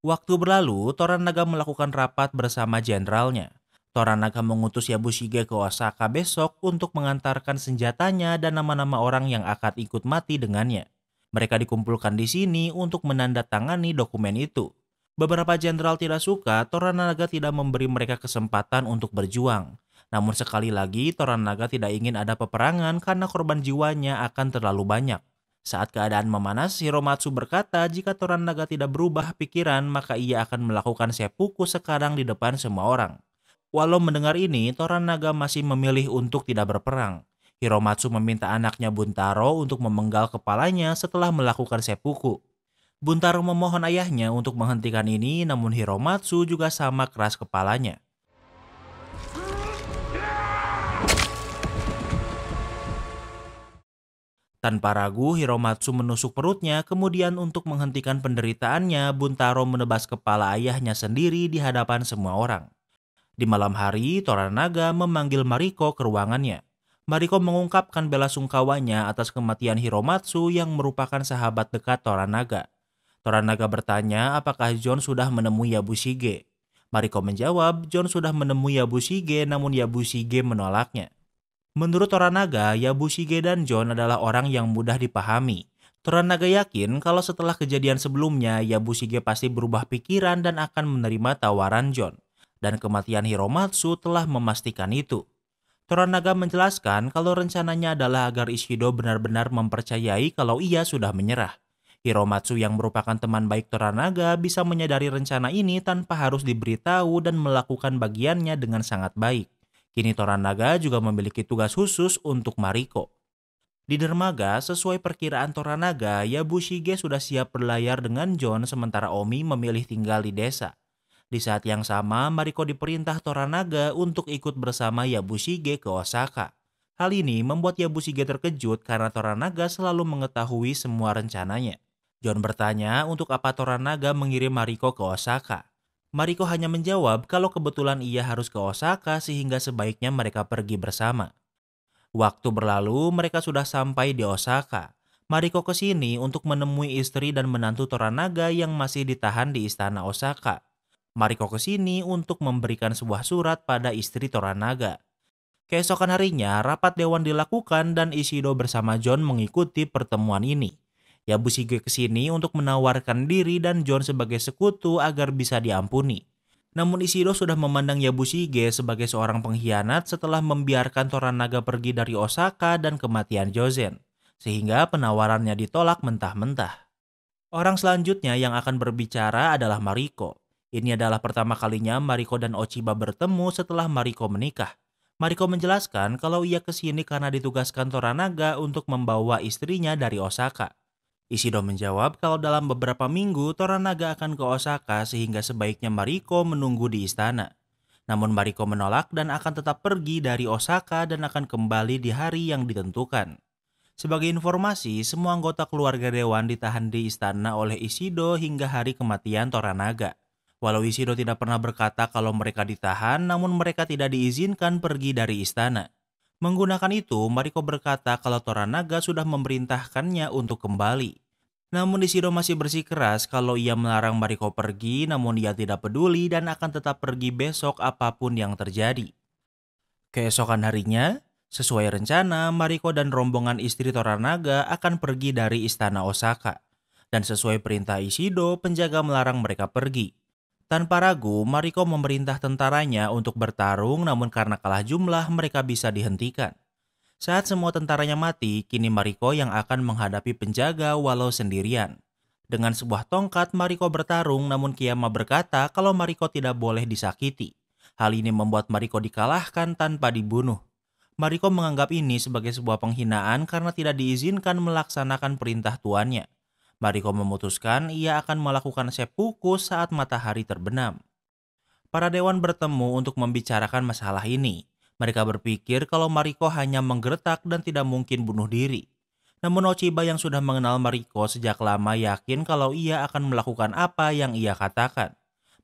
S1: Waktu berlalu, Toranaga melakukan rapat bersama jenderalnya. Toranaga mengutus Yabushige ke Osaka besok untuk mengantarkan senjatanya dan nama-nama orang yang akan ikut mati dengannya. Mereka dikumpulkan di sini untuk menandatangani dokumen itu. Beberapa jenderal tidak suka Toranaga tidak memberi mereka kesempatan untuk berjuang. Namun sekali lagi Toranaga tidak ingin ada peperangan karena korban jiwanya akan terlalu banyak. Saat keadaan memanas, Hiromatsu berkata jika Toranaga tidak berubah pikiran maka ia akan melakukan seppuku sekarang di depan semua orang. Walau mendengar ini, Toranaga masih memilih untuk tidak berperang. Hiromatsu meminta anaknya Buntaro untuk memenggal kepalanya setelah melakukan seppuku. Buntaro memohon ayahnya untuk menghentikan ini, namun Hiromatsu juga sama keras kepalanya. Tanpa ragu, Hiromatsu menusuk perutnya, kemudian untuk menghentikan penderitaannya, Buntaro menebas kepala ayahnya sendiri di hadapan semua orang. Di malam hari, Toranaga memanggil Mariko ke ruangannya. Mariko mengungkapkan bela sungkawanya atas kematian Hiromatsu yang merupakan sahabat dekat Toranaga. Toranaga bertanya apakah John sudah menemui Yabushige. Mariko menjawab John sudah menemui Yabushige, namun Yabushige menolaknya. Menurut Toranaga, Yabushige dan John adalah orang yang mudah dipahami. Toranaga yakin kalau setelah kejadian sebelumnya, Yabushige pasti berubah pikiran dan akan menerima tawaran John. Dan kematian Hiromatsu telah memastikan itu. Toranaga menjelaskan kalau rencananya adalah agar Ishido benar-benar mempercayai kalau ia sudah menyerah. Hiromatsu yang merupakan teman baik Toranaga bisa menyadari rencana ini tanpa harus diberitahu dan melakukan bagiannya dengan sangat baik. Kini Toranaga juga memiliki tugas khusus untuk Mariko. Di dermaga, sesuai perkiraan Toranaga, Yabushige sudah siap berlayar dengan John sementara Omi memilih tinggal di desa. Di saat yang sama, Mariko diperintah Toranaga untuk ikut bersama Yabushige ke Osaka. Hal ini membuat Yabushige terkejut karena Toranaga selalu mengetahui semua rencananya. John bertanya untuk apa Toranaga mengirim Mariko ke Osaka. Mariko hanya menjawab kalau kebetulan ia harus ke Osaka sehingga sebaiknya mereka pergi bersama. Waktu berlalu, mereka sudah sampai di Osaka. Mariko ke sini untuk menemui istri dan menantu Toranaga yang masih ditahan di istana Osaka. Mariko ke sini untuk memberikan sebuah surat pada istri Toranaga. Keesokan harinya, rapat dewan dilakukan dan Ishido bersama John mengikuti pertemuan ini. Yabushige ke sini untuk menawarkan diri dan John sebagai sekutu agar bisa diampuni. Namun Ishido sudah memandang Yabushige sebagai seorang pengkhianat setelah membiarkan Toranaga pergi dari Osaka dan kematian Jozen, sehingga penawarannya ditolak mentah-mentah. Orang selanjutnya yang akan berbicara adalah Mariko. Ini adalah pertama kalinya Mariko dan Ochiba bertemu setelah Mariko menikah. Mariko menjelaskan kalau ia kesini karena ditugaskan Toranaga untuk membawa istrinya dari Osaka. Ishido menjawab kalau dalam beberapa minggu Toranaga akan ke Osaka sehingga sebaiknya Mariko menunggu di istana. Namun Mariko menolak dan akan tetap pergi dari Osaka dan akan kembali di hari yang ditentukan. Sebagai informasi, semua anggota keluarga dewan ditahan di istana oleh Ishido hingga hari kematian Toranaga. Walau Ishido tidak pernah berkata kalau mereka ditahan, namun mereka tidak diizinkan pergi dari istana. Menggunakan itu, Mariko berkata kalau Toranaga sudah memerintahkannya untuk kembali. Namun Ishido masih bersikeras kalau ia melarang Mariko pergi, namun ia tidak peduli dan akan tetap pergi besok apapun yang terjadi. Keesokan harinya, sesuai rencana, Mariko dan rombongan istri Toranaga akan pergi dari istana Osaka. Dan sesuai perintah Ishido, penjaga melarang mereka pergi. Tanpa ragu, Mariko memerintah tentaranya untuk bertarung, namun karena kalah jumlah, mereka bisa dihentikan. Saat semua tentaranya mati, kini Mariko yang akan menghadapi penjaga walau sendirian. Dengan sebuah tongkat, Mariko bertarung, namun Kiyama berkata kalau Mariko tidak boleh disakiti. Hal ini membuat Mariko dikalahkan tanpa dibunuh. Mariko menganggap ini sebagai sebuah penghinaan karena tidak diizinkan melaksanakan perintah tuannya. Mariko memutuskan ia akan melakukan seppuku saat matahari terbenam. Para dewan bertemu untuk membicarakan masalah ini. Mereka berpikir kalau Mariko hanya menggertak dan tidak mungkin bunuh diri. Namun Ochiba yang sudah mengenal Mariko sejak lama yakin kalau ia akan melakukan apa yang ia katakan.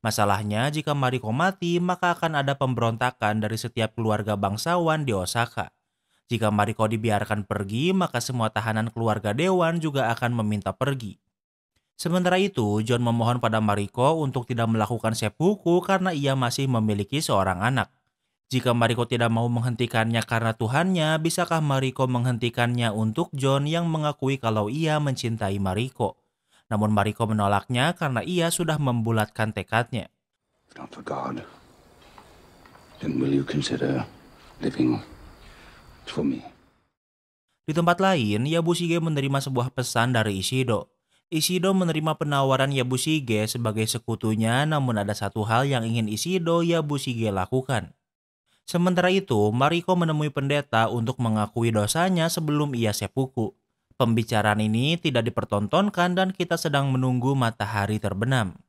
S1: Masalahnya jika Mariko mati maka akan ada pemberontakan dari setiap keluarga bangsawan di Osaka. Jika Mariko dibiarkan pergi, maka semua tahanan keluarga dewan juga akan meminta pergi. Sementara itu, John memohon pada Mariko untuk tidak melakukan seppuku karena ia masih memiliki seorang anak. Jika Mariko tidak mau menghentikannya karena Tuhannya, bisakah Mariko menghentikannya untuk John yang mengakui kalau ia mencintai Mariko? Namun Mariko menolaknya karena ia sudah membulatkan tekadnya.
S4: If not for God, then will you consider living for me?
S1: Di tempat lain, Yabushige menerima sebuah pesan dari Ishido. Ishido menerima penawaran Yabushige sebagai sekutunya, namun ada satu hal yang ingin Ishido Yabushige lakukan. Sementara itu, Mariko menemui pendeta untuk mengakui dosanya sebelum ia seppuku. Pembicaraan ini tidak dipertontonkan dan kita sedang menunggu matahari terbenam.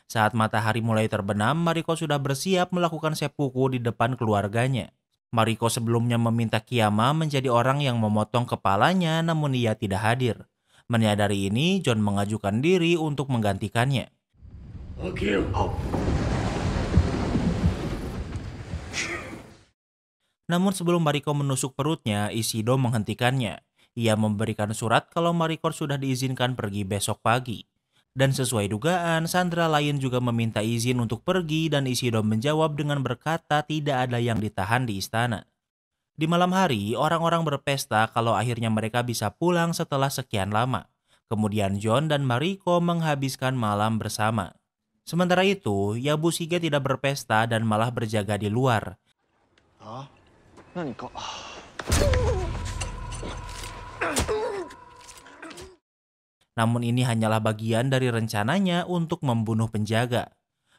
S1: Saat matahari mulai terbenam, Mariko sudah bersiap melakukan seppuku di depan keluarganya. Mariko sebelumnya meminta Kiyama menjadi orang yang memotong kepalanya, namun ia tidak hadir. Menyadari ini, John mengajukan diri untuk menggantikannya. Namun sebelum Mariko menusuk perutnya, Ishido menghentikannya. Ia memberikan surat kalau Mariko sudah diizinkan pergi besok pagi. Dan sesuai dugaan, sandera lain juga meminta izin untuk pergi dan Ishido menjawab dengan berkata tidak ada yang ditahan di istana. Di malam hari, orang-orang berpesta kalau akhirnya mereka bisa pulang setelah sekian lama. Kemudian John dan Mariko menghabiskan malam bersama. Sementara itu, Yabushige tidak berpesta dan malah berjaga di luar. Namun ini hanyalah bagian dari rencananya untuk membunuh penjaga.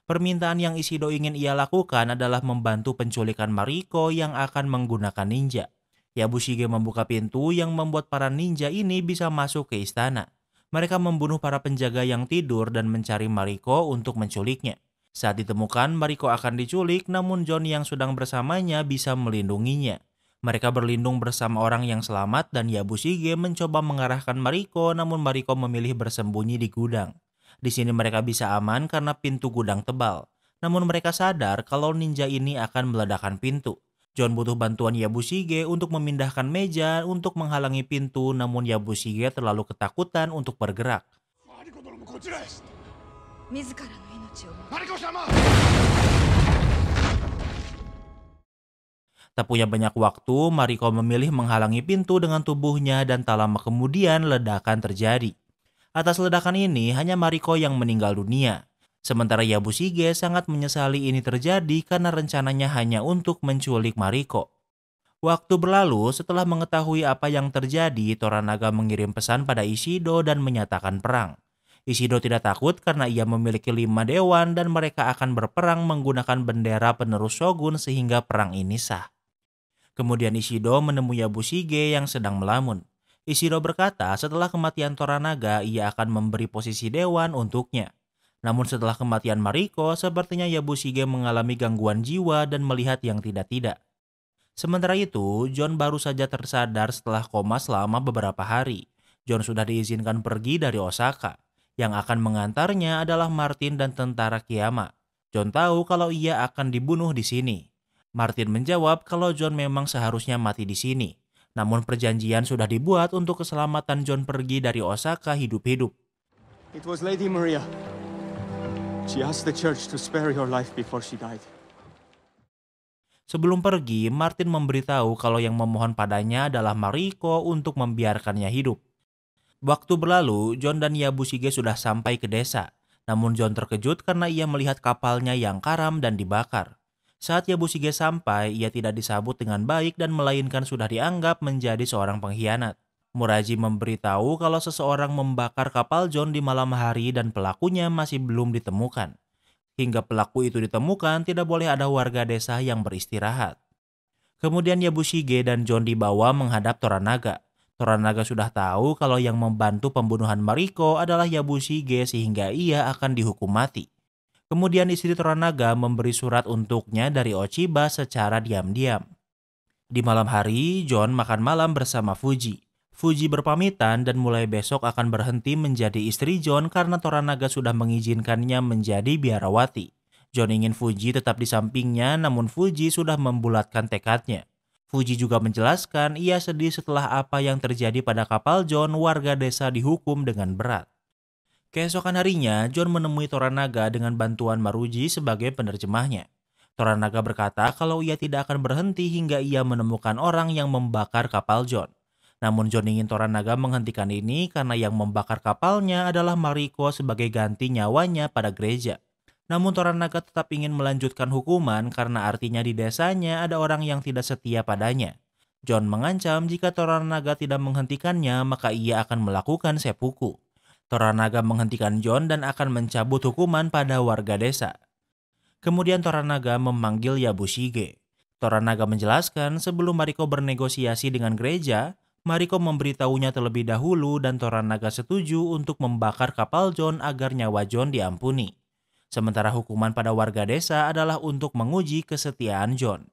S1: Permintaan yang Ishido ingin ia lakukan adalah membantu penculikan Mariko yang akan menggunakan ninja. Yabushige membuka pintu yang membuat para ninja ini bisa masuk ke istana. Mereka membunuh para penjaga yang tidur dan mencari Mariko untuk menculiknya. Saat ditemukan, Mariko akan diculik, namun John yang sedang bersamanya bisa melindunginya. Mereka berlindung bersama orang yang selamat dan Yabushige mencoba mengarahkan Mariko, namun Mariko memilih bersembunyi di gudang. Di sini mereka bisa aman karena pintu gudang tebal. Namun mereka sadar kalau ninja ini akan meledakkan pintu. John butuh bantuan Yabushige untuk memindahkan meja untuk menghalangi pintu, namun Yabushige terlalu ketakutan untuk bergerak. Tak punya banyak waktu, Mariko memilih menghalangi pintu dengan tubuhnya dan tak lama kemudian ledakan terjadi. Atas ledakan ini, hanya Mariko yang meninggal dunia. Sementara Yabushige sangat menyesali ini terjadi karena rencananya hanya untuk menculik Mariko. Waktu berlalu, setelah mengetahui apa yang terjadi, Toranaga mengirim pesan pada Ishido dan menyatakan perang. Ishido tidak takut karena ia memiliki 5 dewan dan mereka akan berperang menggunakan bendera penerus shogun sehingga perang ini sah. Kemudian Ishido menemui Yabushige yang sedang melamun. Ishido berkata setelah kematian Toranaga ia akan memberi posisi dewan untuknya. Namun setelah kematian Mariko, sepertinya Yabushige mengalami gangguan jiwa dan melihat yang tidak-tidak. Sementara itu, John baru saja tersadar setelah koma selama beberapa hari. John sudah diizinkan pergi dari Osaka. Yang akan mengantarnya adalah Martin dan tentara Kiyama. John tahu kalau ia akan dibunuh di sini. Martin menjawab kalau John memang seharusnya mati di sini. Namun perjanjian sudah dibuat untuk keselamatan John pergi dari Osaka hidup-hidup.
S5: It was Lady Maria. She asked the church to spare your life before she died.
S1: Sebelum pergi, Martin memberitahu kalau yang memohon padanya adalah Mariko untuk membiarkannya hidup. Waktu berlalu, John dan Yabushige sudah sampai ke desa. Namun John terkejut karena ia melihat kapalnya yang karam dan dibakar. Saat Yabushige sampai, ia tidak disambut dengan baik dan melainkan sudah dianggap menjadi seorang pengkhianat. Muraji memberitahu kalau seseorang membakar kapal John di malam hari dan pelakunya masih belum ditemukan. Hingga pelaku itu ditemukan, tidak boleh ada warga desa yang beristirahat. Kemudian Yabushige dan John dibawa menghadap Toranaga. Toranaga sudah tahu kalau yang membantu pembunuhan Mariko adalah Yabushige sehingga ia akan dihukum mati. Kemudian istri Toranaga memberi surat untuknya dari Ochiba secara diam-diam. Di malam hari, John makan malam bersama Fuji. Fuji berpamitan dan mulai besok akan berhenti menjadi istri John karena Toranaga sudah mengizinkannya menjadi biarawati. John ingin Fuji tetap di sampingnya, namun Fuji sudah membulatkan tekadnya. Fuji juga menjelaskan ia sedih setelah apa yang terjadi pada kapal John, warga desa dihukum dengan berat. Keesokan harinya, John menemui Toranaga dengan bantuan Maruji sebagai penerjemahnya. Toranaga berkata kalau ia tidak akan berhenti hingga ia menemukan orang yang membakar kapal John. Namun John ingin Toranaga menghentikan ini karena yang membakar kapalnya adalah Mariko sebagai ganti nyawanya pada gereja. Namun Toranaga tetap ingin melanjutkan hukuman karena artinya di desanya ada orang yang tidak setia padanya. John mengancam jika Toranaga tidak menghentikannya maka ia akan melakukan seppuku. Toranaga menghentikan John dan akan mencabut hukuman pada warga desa. Kemudian Toranaga memanggil Yabushige. Toranaga menjelaskan sebelum Mariko bernegosiasi dengan gereja, Mariko memberitahunya terlebih dahulu dan Toranaga setuju untuk membakar kapal John agar nyawa John diampuni. Sementara hukuman pada warga desa adalah untuk menguji kesetiaan John.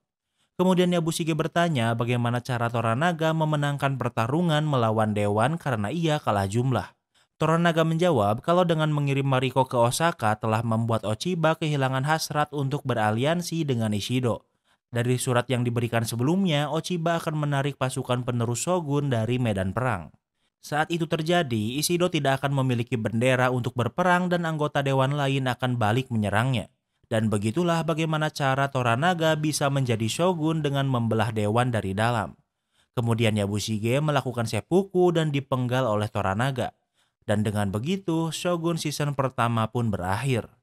S1: Kemudian Yabushige bertanya bagaimana cara Toranaga memenangkan pertarungan melawan Dewan karena ia kalah jumlah. Toranaga menjawab kalau dengan mengirim Mariko ke Osaka telah membuat Ochiba kehilangan hasrat untuk beraliansi dengan Ishido. Dari surat yang diberikan sebelumnya, Ochiba akan menarik pasukan penerus shogun dari medan perang. Saat itu terjadi, Ishido tidak akan memiliki bendera untuk berperang dan anggota dewan lain akan balik menyerangnya. Dan begitulah bagaimana cara Toranaga bisa menjadi shogun dengan membelah dewan dari dalam. Kemudian Yabushige melakukan seppuku dan dipenggal oleh Toranaga. Dan dengan begitu, Shogun season pertama pun berakhir.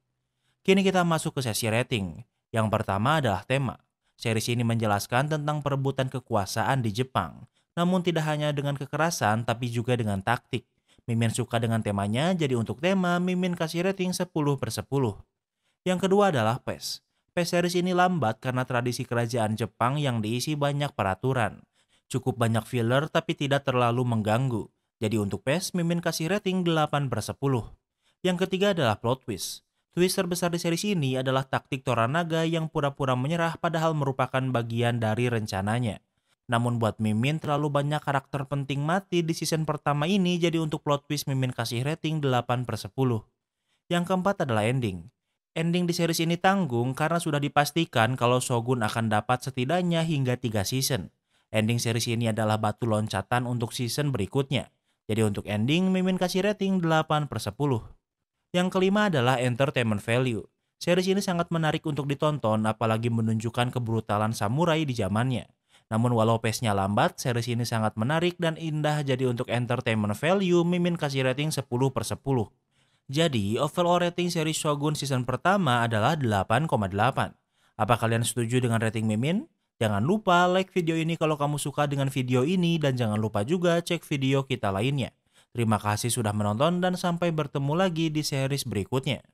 S1: Kini kita masuk ke sesi rating. Yang pertama adalah tema. Series ini menjelaskan tentang perebutan kekuasaan di Jepang. Namun tidak hanya dengan kekerasan, tapi juga dengan taktik. Mimin suka dengan temanya, jadi untuk tema, Mimin kasih rating 10/10. Yang kedua adalah PES. PES series ini lambat karena tradisi kerajaan Jepang yang diisi banyak peraturan. Cukup banyak filler tapi tidak terlalu mengganggu. Jadi untuk PES, Mimin kasih rating 8/10. Yang ketiga adalah plot twist. Twist terbesar di series ini adalah taktik Toranaga yang pura-pura menyerah padahal merupakan bagian dari rencananya. Namun buat Mimin terlalu banyak karakter penting mati di season pertama ini, jadi untuk plot twist Mimin kasih rating 8/10. Yang keempat adalah ending. Ending di series ini tanggung karena sudah dipastikan kalau Shogun akan dapat setidaknya hingga 3 season. Ending series ini adalah batu loncatan untuk season berikutnya. Jadi untuk ending, Mimin kasih rating 8/10. Yang kelima adalah entertainment value. Series ini sangat menarik untuk ditonton, apalagi menunjukkan kebrutalan samurai di zamannya. Namun walau pace-nya lambat, series ini sangat menarik dan indah, jadi untuk entertainment value, Mimin kasih rating 10/10. Jadi, overall rating series Shogun season pertama adalah 8,8. Apa kalian setuju dengan rating Mimin? Jangan lupa like video ini kalau kamu suka dengan video ini, dan jangan lupa juga cek video kita lainnya. Terima kasih sudah menonton dan sampai bertemu lagi di series berikutnya.